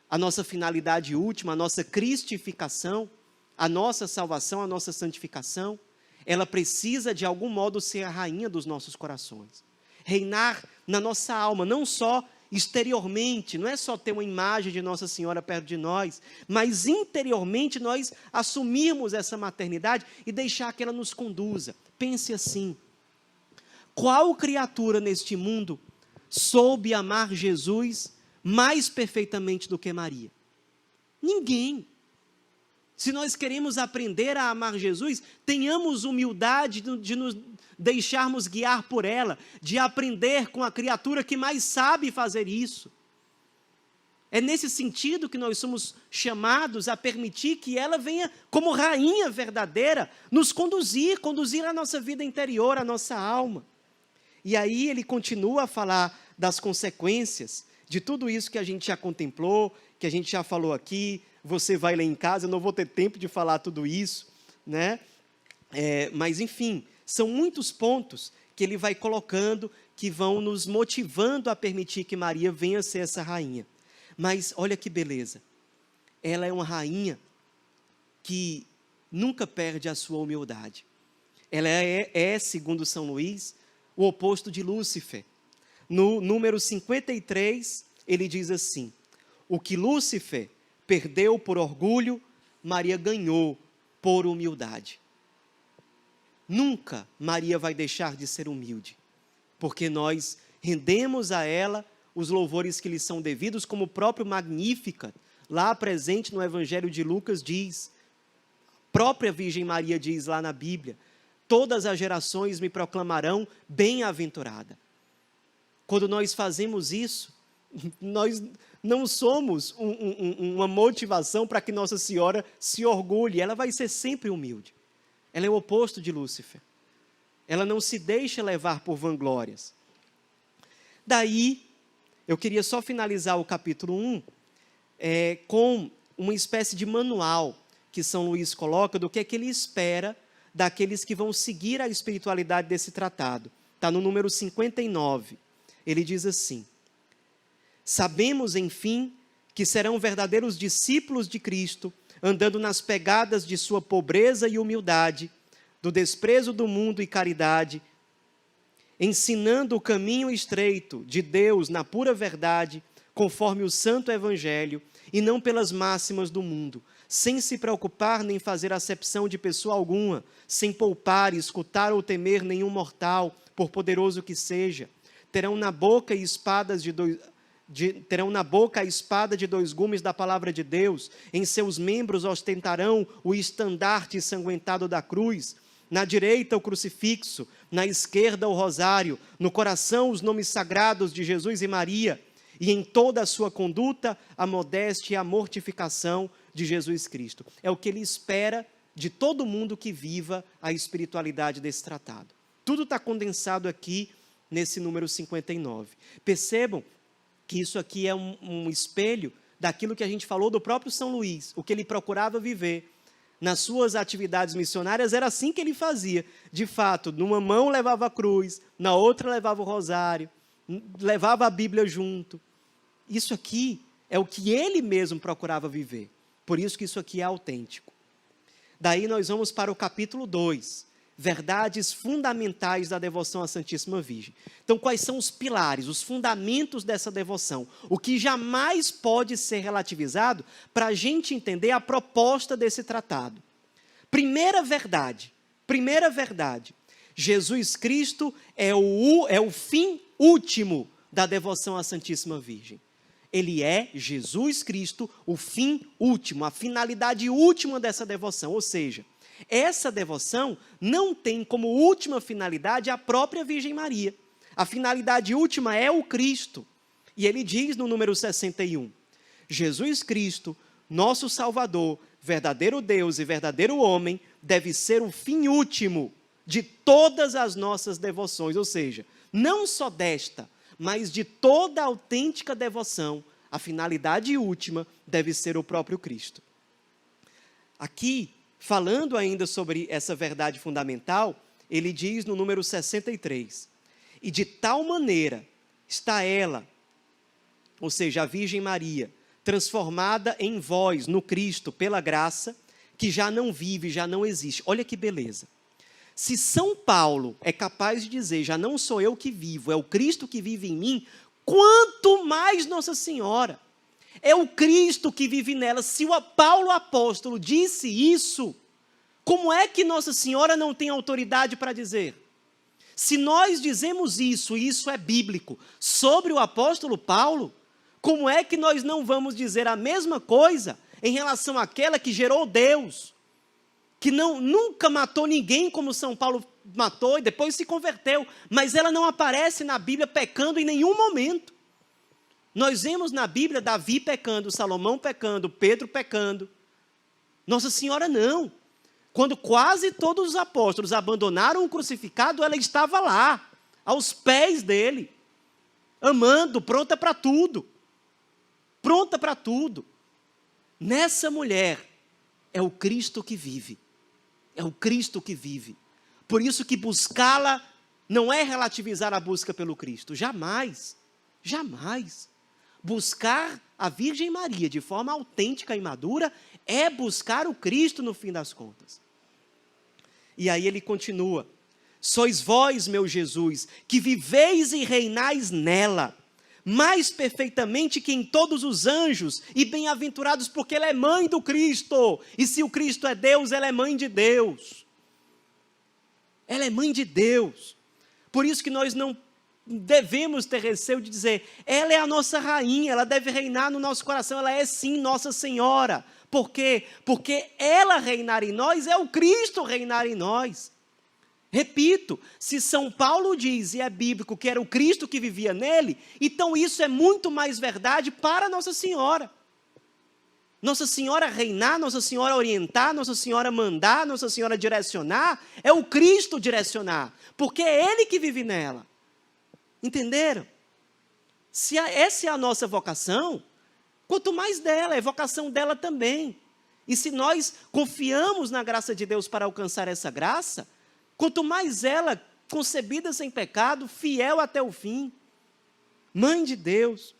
a nossa finalidade última, a nossa cristificação, a nossa salvação, a nossa santificação, ela precisa de algum modo ser a rainha dos nossos corações. Reinar na nossa alma, não só exteriormente, não é só ter uma imagem de Nossa Senhora perto de nós, mas interiormente nós assumirmos essa maternidade e deixar que ela nos conduza. Pense assim: qual criatura neste mundo soube amar Jesus mais perfeitamente do que Maria? Ninguém. Se nós queremos aprender a amar Jesus, tenhamos humildade de nos deixarmos guiar por ela, de aprender com a criatura que mais sabe fazer isso. É nesse sentido que nós somos chamados a permitir que ela venha, como rainha verdadeira, nos conduzir a nossa vida interior, a nossa alma. E aí ele continua a falar das consequências de tudo isso que a gente já contemplou, que a gente já falou aqui. Você vai ler em casa, eu não vou ter tempo de falar tudo isso, né? Mas, enfim, são muitos pontos que ele vai colocando, que vão nos motivando a permitir que Maria venha ser essa rainha. Mas, olha que beleza, ela é uma rainha que nunca perde a sua humildade. Ela segundo São Luís, o oposto de Lúcifer. No número 53, ele diz assim: o que Lúcifer perdeu por orgulho, Maria ganhou por humildade. Nunca Maria vai deixar de ser humilde, porque nós rendemos a ela os louvores que lhe são devidos, como o próprio Magnífica, lá presente no Evangelho de Lucas, diz. A própria Virgem Maria diz lá na Bíblia: todas as gerações me proclamarão bem-aventurada. Quando nós fazemos isso, nós não somos uma motivação para que Nossa Senhora se orgulhe. Ela vai ser sempre humilde. Ela é o oposto de Lúcifer. Ela não se deixa levar por vanglórias. Daí, eu queria só finalizar o capítulo 1 com uma espécie de manual que São Luís coloca do que é que ele espera daqueles que vão seguir a espiritualidade desse tratado. Está no número 59. Ele diz assim: sabemos, enfim, que serão verdadeiros discípulos de Cristo, andando nas pegadas de sua pobreza e humildade, do desprezo do mundo e caridade, ensinando o caminho estreito de Deus na pura verdade, conforme o Santo Evangelho, e não pelas máximas do mundo, sem se preocupar nem fazer acepção de pessoa alguma, sem poupar, escutar ou temer nenhum mortal, por poderoso que seja. Terão na boca a espada de dois gumes da palavra de Deus, em seus membros ostentarão o estandarte ensanguentado da cruz, na direita o crucifixo, na esquerda o rosário, no coração os nomes sagrados de Jesus e Maria, e em toda a sua conduta a modéstia e a mortificação de Jesus Cristo. É o que ele espera de todo mundo que viva a espiritualidade desse tratado. Tudo está condensado aqui nesse número 59. Percebam que isso aqui é um espelho daquilo que a gente falou do próprio São Luís, o que ele procurava viver. Nas suas atividades missionárias era assim que ele fazia. De fato, numa mão levava a cruz, na outra levava o rosário, levava a Bíblia junto. Isso aqui é o que ele mesmo procurava viver. Por isso que isso aqui é autêntico. Daí nós vamos para o capítulo 2. Verdades fundamentais da devoção à Santíssima Virgem. Então, quais são os pilares, os fundamentos dessa devoção? O que jamais pode ser relativizado para a gente entender a proposta desse tratado. Primeira verdade, Jesus Cristo é o fim último da devoção à Santíssima Virgem. Ele é, Jesus Cristo, o fim último, a finalidade última dessa devoção, ou seja, essa devoção não tem como última finalidade a própria Virgem Maria. A finalidade última é o Cristo. E ele diz no número 61, Jesus Cristo, nosso Salvador, verdadeiro Deus e verdadeiro homem, deve ser o fim último de todas as nossas devoções. Ou seja, não só desta, mas de toda a autêntica devoção, a finalidade última deve ser o próprio Cristo. Aqui, falando ainda sobre essa verdade fundamental, ele diz no número 63, e de tal maneira está ela, ou seja, a Virgem Maria, transformada em vós, no Cristo, pela graça, que já não vive, já não existe. Olha que beleza. Se São Paulo é capaz de dizer, já não sou eu que vivo, é o Cristo que vive em mim, quanto mais Nossa Senhora. É o Cristo que vive nela. Se o Paulo apóstolo disse isso, como é que Nossa Senhora não tem autoridade para dizer? Se nós dizemos isso, e isso é bíblico, sobre o apóstolo Paulo, como é que nós não vamos dizer a mesma coisa em relação àquela que gerou Deus, que nunca matou ninguém como São Paulo matou e depois se converteu, mas ela não aparece na Bíblia pecando em nenhum momento. Nós vemos na Bíblia Davi pecando, Salomão pecando, Pedro pecando. Nossa Senhora não. Quando quase todos os apóstolos abandonaram o crucificado, ela estava lá, aos pés dele, amando, pronta para tudo. Pronta para tudo. Nessa mulher é o Cristo que vive. É o Cristo que vive. Por isso que buscá-la não é relativizar a busca pelo Cristo. Jamais. Jamais. Buscar a Virgem Maria de forma autêntica e madura é buscar o Cristo no fim das contas. E aí ele continua. Sois vós, meu Jesus, que viveis e reinais nela, mais perfeitamente que em todos os anjos, e bem-aventurados porque ela é mãe do Cristo. E se o Cristo é Deus, ela é mãe de Deus. Ela é mãe de Deus. Por isso que nós não devemos ter receio de dizer, ela é a nossa rainha, ela deve reinar no nosso coração, ela é sim Nossa Senhora. Por quê? Porque ela reinar em nós é o Cristo reinar em nós. Repito, se São Paulo diz, e é bíblico, que era o Cristo que vivia nele, então isso é muito mais verdade para Nossa Senhora. Nossa Senhora reinar, Nossa Senhora orientar, Nossa Senhora mandar, Nossa Senhora direcionar, é o Cristo direcionar, porque é Ele que vive nela. Entenderam? Se essa é a nossa vocação, quanto mais dela, é vocação dela também. E se nós confiamos na graça de Deus para alcançar essa graça, quanto mais ela, concebida sem pecado, fiel até o fim, mãe de Deus,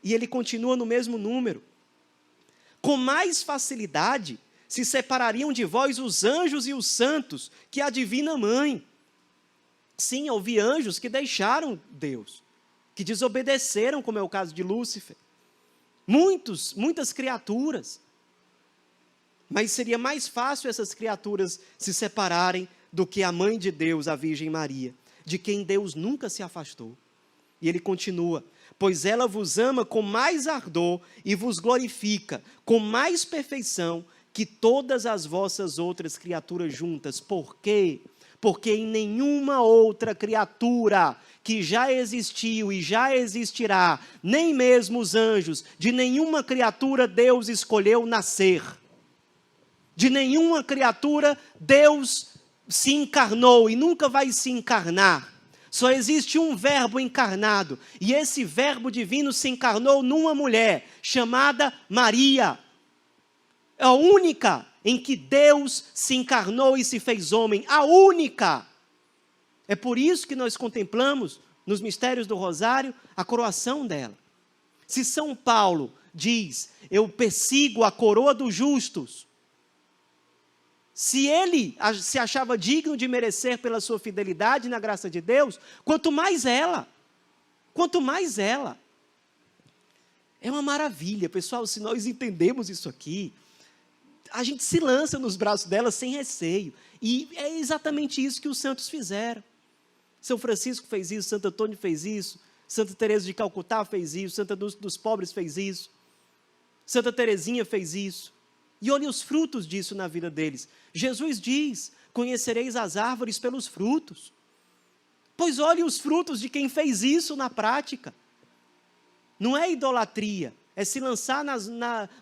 e ele continua no mesmo número, com mais facilidade se separariam de vós os anjos e os santos, que a divina mãe. Sim, houve anjos que deixaram Deus, que desobedeceram, como é o caso de Lúcifer. Muitas criaturas. Mas seria mais fácil essas criaturas se separarem do que a mãe de Deus, a Virgem Maria, de quem Deus nunca se afastou. E ele continua, pois ela vos ama com mais ardor e vos glorifica com mais perfeição que todas as vossas outras criaturas juntas. Por quê? Porque em nenhuma outra criatura que já existiu e já existirá, nem mesmo os anjos, de nenhuma criatura Deus escolheu nascer. De nenhuma criatura Deus se encarnou e nunca vai se encarnar. Só existe um verbo encarnado, e esse verbo divino se encarnou numa mulher, chamada Maria. É a única em que Deus se encarnou e se fez homem, a única. É por isso que nós contemplamos, nos mistérios do Rosário, a coroação dela. Se São Paulo diz, eu persigo a coroa dos justos, se ele se achava digno de merecer pela sua fidelidade na graça de Deus, quanto mais ela. É uma maravilha, pessoal, se nós entendemos isso aqui, a gente se lança nos braços dela sem receio. E é exatamente isso que os santos fizeram. São Francisco fez isso, Santo Antônio fez isso, Santa Teresa de Calcutá fez isso, Santa Dulce dos Pobres fez isso, Santa Teresinha fez isso. E olhe os frutos disso na vida deles. Jesus diz, conhecereis as árvores pelos frutos. Pois olhe os frutos de quem fez isso na prática. Não é idolatria, é se lançar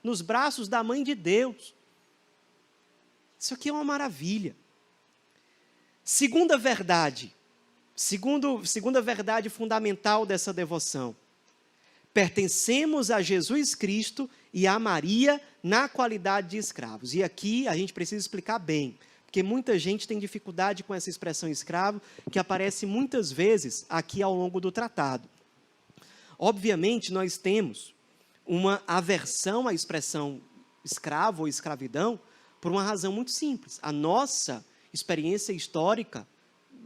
nos braços da mãe de Deus. Isso aqui é uma maravilha. Segunda verdade fundamental dessa devoção. Pertencemos a Jesus Cristo e a Maria na qualidade de escravos. E aqui a gente precisa explicar bem, porque muita gente tem dificuldade com essa expressão escravo, que aparece muitas vezes aqui ao longo do tratado. Obviamente, nós temos uma aversão à expressão escravo ou escravidão por uma razão muito simples. A nossa experiência histórica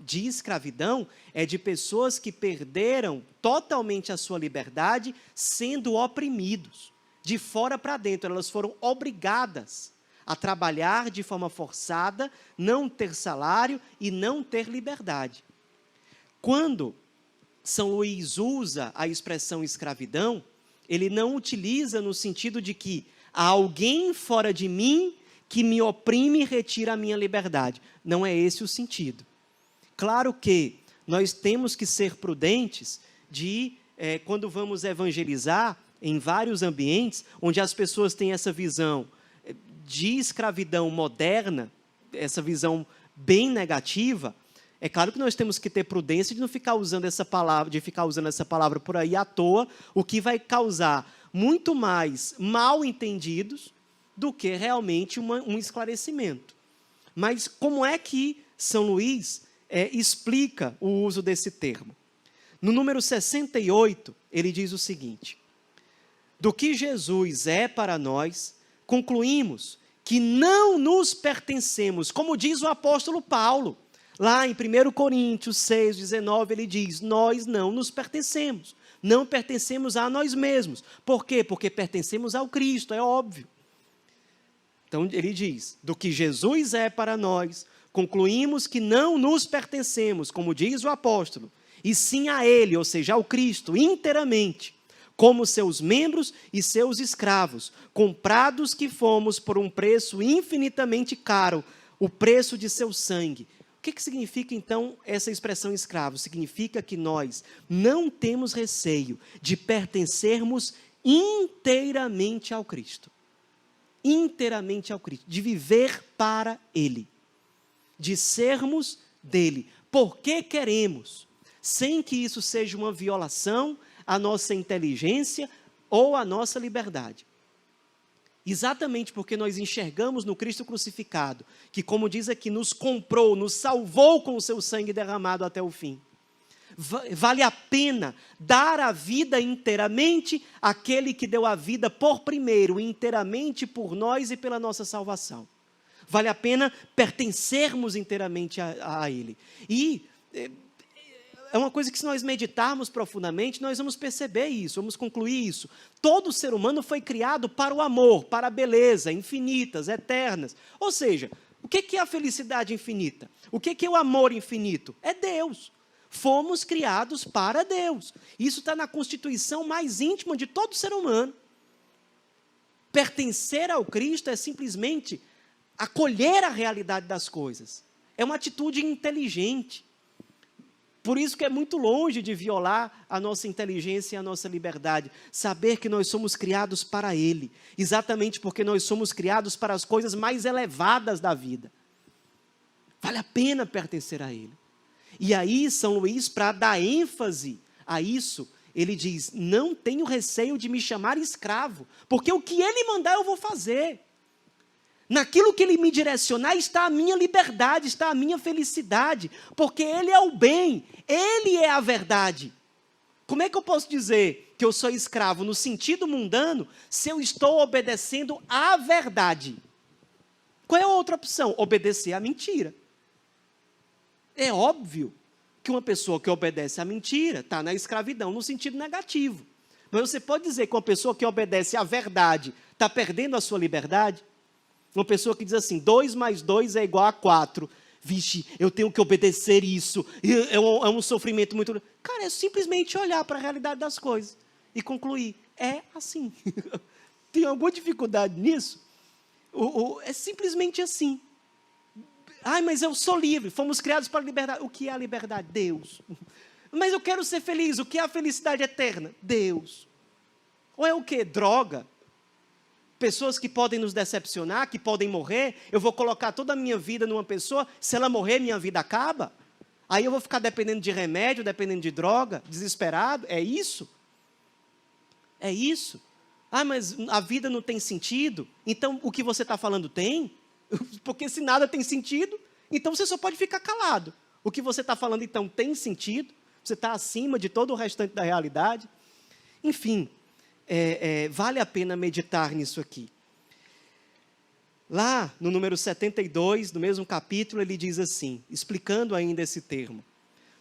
de escravidão é de pessoas que perderam totalmente a sua liberdade sendo oprimidos. De fora para dentro, elas foram obrigadas a trabalhar de forma forçada, não ter salário e não ter liberdade. Quando São Luís usa a expressão escravidão, ele não utiliza no sentido de que há alguém fora de mim que me oprime e retira a minha liberdade. Não é esse o sentido. Claro que nós temos que ser prudentes quando vamos evangelizar em vários ambientes, onde as pessoas têm essa visão de escravidão moderna, essa visão bem negativa. É claro que nós temos que ter prudência de não ficar usando essa palavra, por aí à toa, o que vai causar muito mais mal entendidos do que realmente um esclarecimento. Mas como é que São Luís explica o uso desse termo? No número 68, ele diz o seguinte: do que Jesus é para nós, concluímos que não nos pertencemos, como diz o apóstolo Paulo. Lá em 1 Coríntios 6, 19, ele diz, nós não nos pertencemos. Não pertencemos a nós mesmos. Por quê? Porque pertencemos ao Cristo, é óbvio. Então ele diz, do que Jesus é para nós, concluímos que não nos pertencemos, como diz o apóstolo, e sim a ele, ou seja, ao Cristo, inteiramente, como seus membros e seus escravos, comprados que fomos por um preço infinitamente caro, o preço de seu sangue. O que significa, então, essa expressão escravo? Significa que nós não temos receio de pertencermos inteiramente ao Cristo. Inteiramente ao Cristo. De viver para Ele. De sermos dEle. Porque queremos, sem que isso seja uma violação à nossa inteligência ou à nossa liberdade. Exatamente porque nós enxergamos no Cristo crucificado, que, como diz aqui, nos comprou, nos salvou com o seu sangue derramado até o fim. Vale a pena dar a vida inteiramente àquele que deu a vida por primeiro, inteiramente por nós e pela nossa salvação. Vale a pena pertencermos inteiramente a Ele. E é uma coisa que, se nós meditarmos profundamente, nós vamos perceber isso, vamos concluir isso. Todo ser humano foi criado para o amor, para a beleza, infinitas, eternas. Ou seja, o que é a felicidade infinita? O que é o amor infinito? É Deus. Fomos criados para Deus. Isso está na constituição mais íntima de todo ser humano. Pertencer ao Cristo é simplesmente acolher a realidade das coisas. É uma atitude inteligente. Por isso que é muito longe de violar a nossa inteligência e a nossa liberdade. Saber que nós somos criados para Ele. Exatamente porque nós somos criados para as coisas mais elevadas da vida. Vale a pena pertencer a Ele. E aí, São Luís, para dar ênfase a isso, ele diz, não tenho receio de me chamar escravo, porque o que Ele mandar eu vou fazer. Naquilo que Ele me direcionar está a minha liberdade, está a minha felicidade, porque Ele é o bem, Ele é a verdade. Como é que eu posso dizer que eu sou escravo no sentido mundano, se eu estou obedecendo à verdade? Qual é a outra opção? Obedecer à mentira. É óbvio que uma pessoa que obedece à mentira está na escravidão no sentido negativo. Mas você pode dizer que uma pessoa que obedece à verdade está perdendo a sua liberdade? Uma pessoa que diz assim, 2 mais 2 é igual a 4. Vixe, eu tenho que obedecer isso. É um sofrimento muito... Cara, é simplesmente olhar para a realidade das coisas e concluir. É assim. Tem alguma dificuldade nisso? É simplesmente assim. Ai, mas eu sou livre. Fomos criados para a liberdade. O que é a liberdade? Deus. Mas eu quero ser feliz. O que é a felicidade eterna? Deus. Ou é o quê? Droga. Pessoas que podem nos decepcionar, que podem morrer, eu vou colocar toda a minha vida numa pessoa, se ela morrer, minha vida acaba? Aí eu vou ficar dependendo de remédio, dependendo de droga, desesperado? É isso? É isso? Ah, mas a vida não tem sentido? Então o que você está falando tem? Porque se nada tem sentido, então você só pode ficar calado. O que você está falando então tem sentido? Você está acima de todo o restante da realidade? Enfim... vale a pena meditar nisso aqui. Lá no número 72, no mesmo capítulo, ele diz assim, explicando ainda esse termo.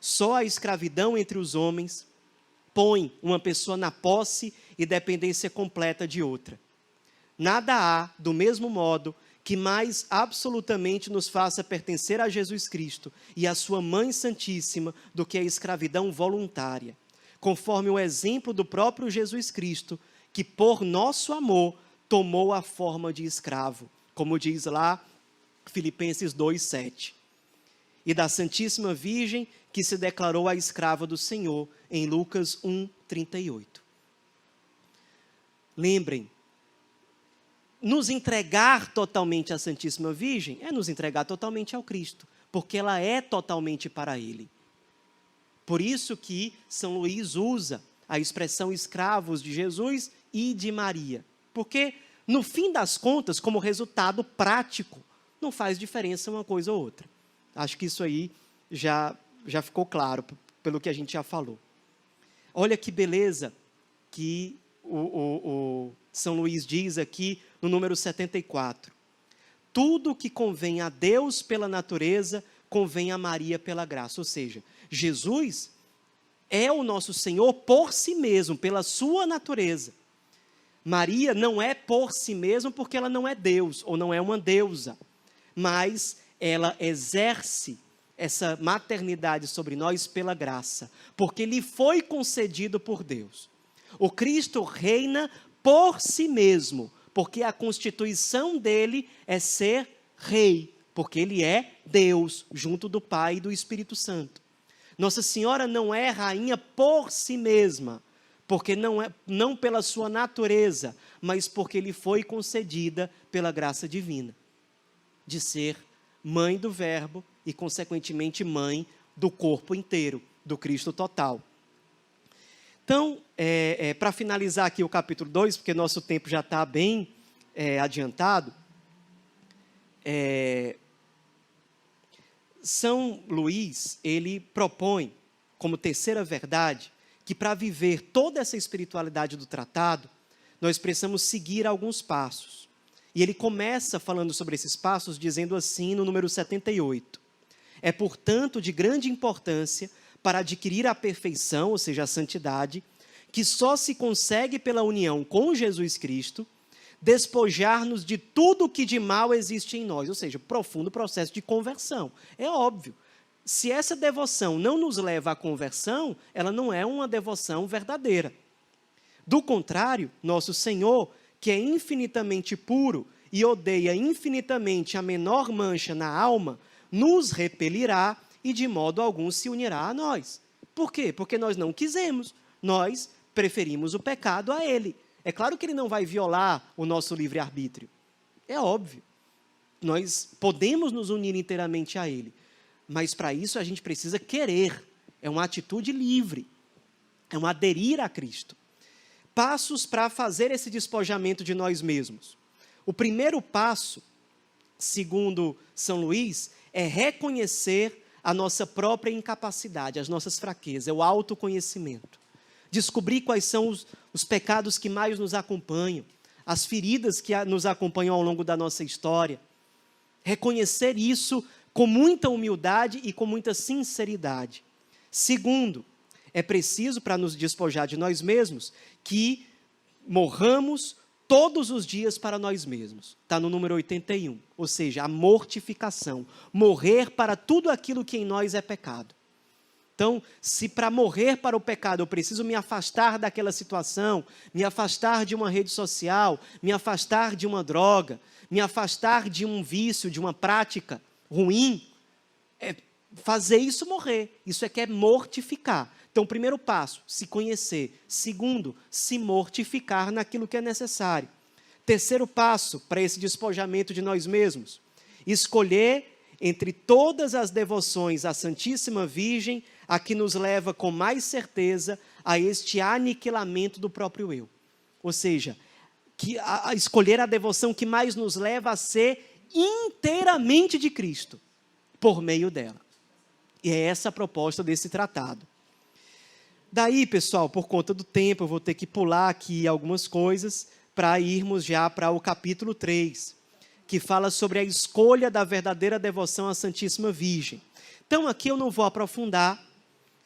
Só a escravidão entre os homens põe uma pessoa na posse e dependência completa de outra. Nada há, do mesmo modo, que mais absolutamente nos faça pertencer a Jesus Cristo e a sua Mãe Santíssima do que a escravidão voluntária. Conforme o exemplo do próprio Jesus Cristo, que por nosso amor tomou a forma de escravo, como diz lá Filipenses 2:7. E da Santíssima Virgem, que se declarou a escrava do Senhor, em Lucas 1:38. Lembrem, nos entregar totalmente à Santíssima Virgem é nos entregar totalmente ao Cristo, porque ela é totalmente para Ele. Por isso que São Luís usa a expressão escravos de Jesus e de Maria. Porque, no fim das contas, como resultado prático, não faz diferença uma coisa ou outra. Acho que isso aí já ficou claro pelo que a gente já falou. Olha que beleza que o São Luís diz aqui no número 74. Tudo que convém a Deus pela natureza, convém a Maria pela graça. Ou seja, Jesus é o nosso Senhor por si mesmo, pela sua natureza. Maria não é por si mesma porque ela não é Deus, ou não é uma deusa, mas ela exerce essa maternidade sobre nós pela graça, porque lhe foi concedido por Deus. O Cristo reina por si mesmo, porque a constituição dele é ser rei, porque ele é Deus, junto do Pai e do Espírito Santo. Nossa Senhora não é rainha por si mesma, porque não pela sua natureza, mas porque lhe foi concedida pela graça divina, de ser mãe do Verbo e, consequentemente, mãe do corpo inteiro, do Cristo total. Então, para finalizar aqui o capítulo 2, porque nosso tempo já está bem adiantado, São Luís, ele propõe, como terceira verdade, que para viver toda essa espiritualidade do tratado, nós precisamos seguir alguns passos. E ele começa falando sobre esses passos, dizendo assim no número 78. É, portanto, de grande importância para adquirir a perfeição, ou seja, a santidade, que só se consegue pela união com Jesus Cristo, despojar-nos de tudo o que de mal existe em nós, ou seja, profundo processo de conversão. É óbvio, se essa devoção não nos leva à conversão, ela não é uma devoção verdadeira. Do contrário, nosso Senhor, que é infinitamente puro e odeia infinitamente a menor mancha na alma, nos repelirá e de modo algum se unirá a nós. Por quê? Porque nós não quisemos, nós preferimos o pecado a ele. É claro que ele não vai violar o nosso livre-arbítrio. É óbvio. Nós podemos nos unir inteiramente a ele. Mas para isso a gente precisa querer. É uma atitude livre. É um aderir a Cristo. Passos para fazer esse despojamento de nós mesmos. O primeiro passo, segundo São Luís, é reconhecer a nossa própria incapacidade, as nossas fraquezas, é o autoconhecimento. Descobrir quais são os pecados que mais nos acompanham, as feridas que nos acompanham ao longo da nossa história. Reconhecer isso com muita humildade e com muita sinceridade. Segundo, é preciso, para nos despojar de nós mesmos, que morramos todos os dias para nós mesmos. Está no número 81, ou seja, a mortificação. Morrer para tudo aquilo que em nós é pecado. Então, se para morrer para o pecado eu preciso me afastar daquela situação, me afastar de uma rede social, me afastar de uma droga, me afastar de um vício, de uma prática ruim, fazer isso morrer. Isso é que é mortificar. Então, primeiro passo, se conhecer. Segundo, se mortificar naquilo que é necessário. Terceiro passo para esse despojamento de nós mesmos, escolher entre todas as devoções à Santíssima Virgem, a que nos leva com mais certeza a este aniquilamento do próprio eu. Ou seja, a escolher a devoção que mais nos leva a ser inteiramente de Cristo, por meio dela. E é essa a proposta desse tratado. Daí, pessoal, por conta do tempo, eu vou ter que pular aqui algumas coisas para irmos já para o capítulo 3, que fala sobre a escolha da verdadeira devoção à Santíssima Virgem. Então, aqui eu não vou aprofundar,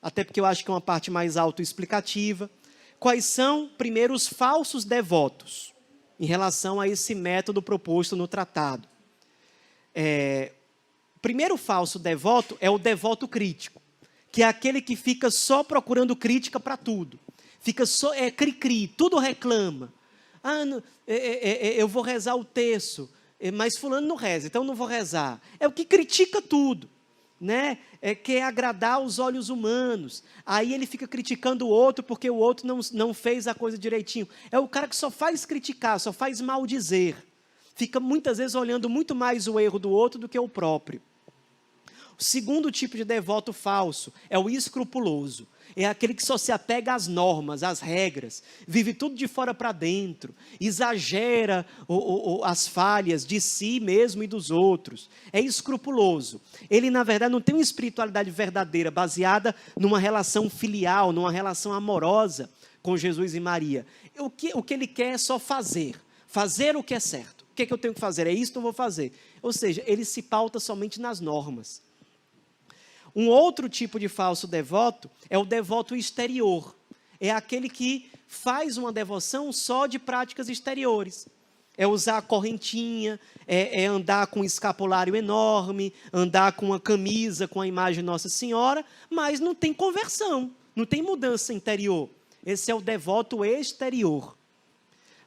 até porque eu acho que é uma parte mais autoexplicativa. Quais são, primeiro, os falsos devotos em relação a esse método proposto no tratado? O primeiro falso devoto é o devoto crítico, que é aquele que fica só procurando crítica para tudo. Fica só, cri-cri, tudo reclama. Eu vou rezar o terço, mas fulano não reza, então não vou rezar. É o que critica tudo, né? Quer agradar os olhos humanos. Aí ele fica criticando o outro porque o outro não fez a coisa direitinho. É o cara que só faz criticar, só faz maldizer. Fica muitas vezes olhando muito mais o erro do outro do que o próprio. O segundo tipo de devoto falso é o escrupuloso. É aquele que só se apega às normas, às regras, vive tudo de fora para dentro, exagera as falhas de si mesmo e dos outros. É escrupuloso. Ele, na verdade, não tem uma espiritualidade verdadeira, baseada numa relação filial, numa relação amorosa com Jesus e Maria. O que ele quer é só fazer o que é certo. O que é que eu tenho que fazer? É isso que eu vou fazer. Ou seja, ele se pauta somente nas normas. Um outro tipo de falso devoto é o devoto exterior. É aquele que faz uma devoção só de práticas exteriores. É usar a correntinha, é andar com um escapulário enorme, andar com uma camisa com a imagem de Nossa Senhora, mas não tem conversão, não tem mudança interior. Esse é o devoto exterior.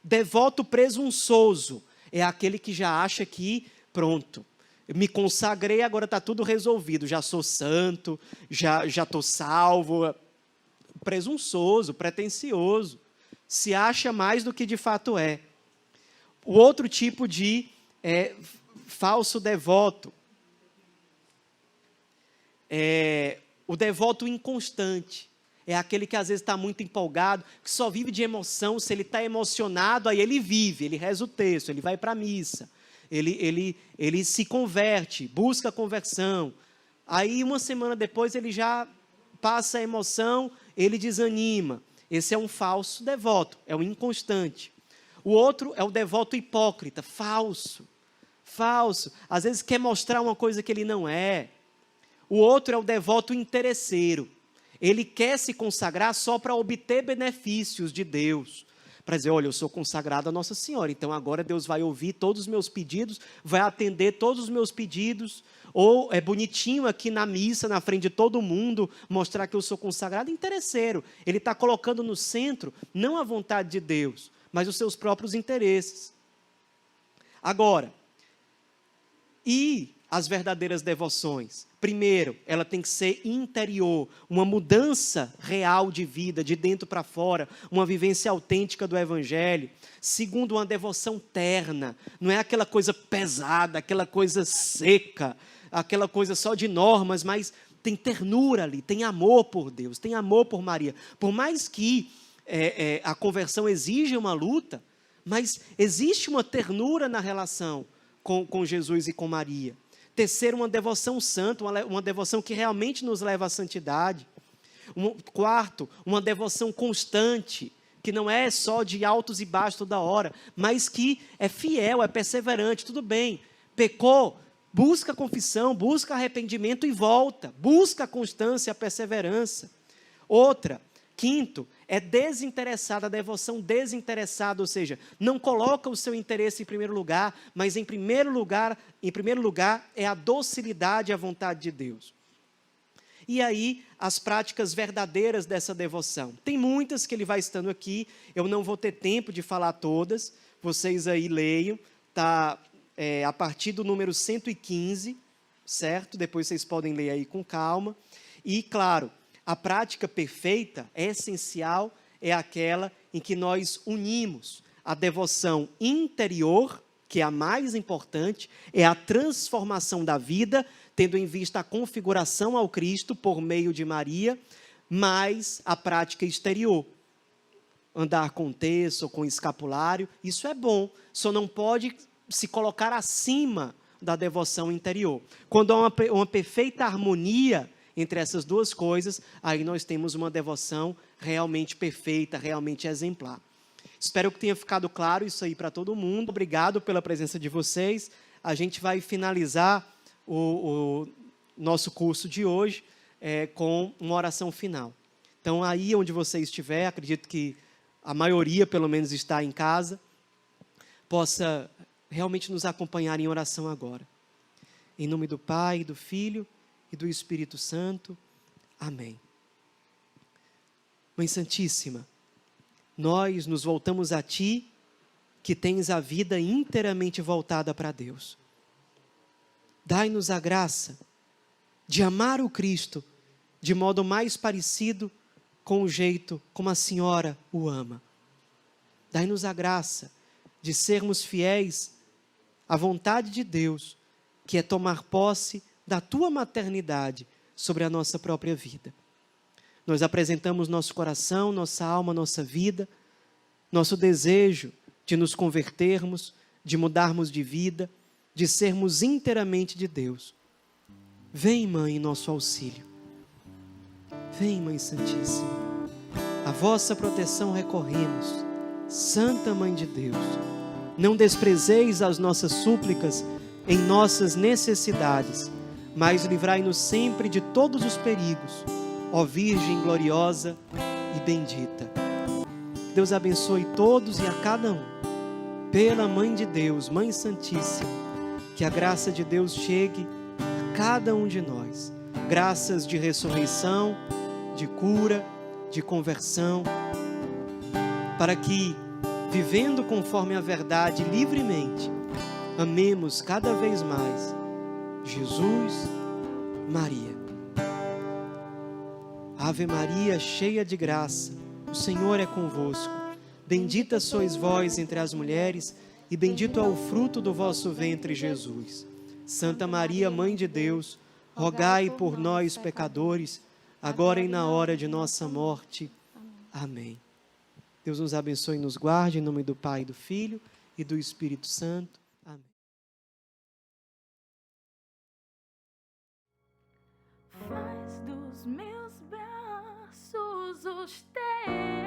Devoto presunçoso é aquele que já acha que, pronto, me consagrei, agora está tudo resolvido, já sou santo, já estou salvo. Presunçoso, pretensioso, se acha mais do que de fato é. O outro tipo de falso devoto é o devoto inconstante. É aquele que às vezes está muito empolgado, que só vive de emoção. Se ele está emocionado, aí ele vive, ele reza o texto, ele vai para a missa, ele se converte, busca a conversão. Aí uma semana depois ele já passa a emoção, ele desanima. Esse é um falso devoto, é um inconstante. O outro é o devoto hipócrita, falso. Às vezes quer mostrar uma coisa que ele não é. O outro é o devoto interesseiro. Ele quer se consagrar só para obter benefícios de Deus. Para dizer, olha, eu sou consagrado a Nossa Senhora, então agora Deus vai ouvir todos os meus pedidos, vai atender todos os meus pedidos. Ou é bonitinho aqui na missa, na frente de todo mundo, mostrar que eu sou consagrado. Interesseiro. Ele está colocando no centro, não a vontade de Deus, mas os seus próprios interesses. Agora, e as verdadeiras devoções? Primeiro, ela tem que ser interior, uma mudança real de vida, de dentro para fora, uma vivência autêntica do Evangelho. Segundo, uma devoção terna, não é aquela coisa pesada, aquela coisa seca, aquela coisa só de normas, mas tem ternura ali, tem amor por Deus, tem amor por Maria. Por mais que a conversão exija uma luta, mas existe uma ternura na relação com Jesus e com Maria. Terceiro, uma devoção santa, uma devoção que realmente nos leva à santidade. Quarto, uma devoção constante, que não é só de altos e baixos toda hora, mas que é fiel, é perseverante. Tudo bem, pecou, busca confissão, busca arrependimento e volta. Busca a constância, a perseverança. Quinto, é desinteressada, a devoção desinteressada, ou seja, não coloca o seu interesse em primeiro lugar, mas em primeiro lugar é a docilidade à vontade de Deus. E aí, as práticas verdadeiras dessa devoção. Tem muitas que ele vai estando aqui, eu não vou ter tempo de falar todas, vocês aí leiam, está a partir do número 115, certo? Depois vocês podem ler aí com calma. E, claro, a prática perfeita, essencial, é aquela em que nós unimos a devoção interior, que é a mais importante, é a transformação da vida, tendo em vista a configuração ao Cristo por meio de Maria, mais a prática exterior. Andar com terço ou com escapulário, isso é bom, só não pode se colocar acima da devoção interior. Quando há uma perfeita harmonia entre essas duas coisas, aí nós temos uma devoção realmente perfeita, realmente exemplar. Espero que tenha ficado claro isso aí para todo mundo. Obrigado pela presença de vocês. A gente vai finalizar o nosso curso de hoje com uma oração final. Então, aí onde você estiver, acredito que a maioria, pelo menos, está em casa, possa realmente nos acompanhar em oração agora. Em nome do Pai, do Filho e do Espírito Santo. Amém. Mãe Santíssima, nós nos voltamos a Ti, que tens a vida inteiramente voltada para Deus. Dai-nos a graça de amar o Cristo de modo mais parecido com o jeito como a Senhora o ama. Dai-nos a graça de sermos fiéis à vontade de Deus, que é tomar posse da Tua maternidade sobre a nossa própria vida. Nós apresentamos nosso coração, nossa alma, nossa vida, nosso desejo de nos convertermos, de mudarmos de vida, de sermos inteiramente de Deus. Vem, Mãe, em nosso auxílio. Vem, Mãe Santíssima. A vossa proteção recorremos, Santa Mãe de Deus. Não desprezeis as nossas súplicas em nossas necessidades, mas livrai-nos sempre de todos os perigos, ó Virgem gloriosa e bendita. Deus abençoe todos e a cada um. Pela Mãe de Deus, Mãe Santíssima, que a graça de Deus chegue a cada um de nós. Graças de ressurreição, de cura, de conversão, para que, vivendo conforme a verdade livremente, amemos cada vez mais Jesus, Maria. Ave Maria, cheia de graça, o Senhor é convosco. Bendita sois vós entre as mulheres, e bendito é o fruto do vosso ventre, Jesus. Santa Maria, Mãe de Deus, rogai por nós, pecadores, agora e na hora de nossa morte. Amém. Deus nos abençoe e nos guarde, em nome do Pai, do Filho e do Espírito Santo. Amém. Faz dos meus braços os teus.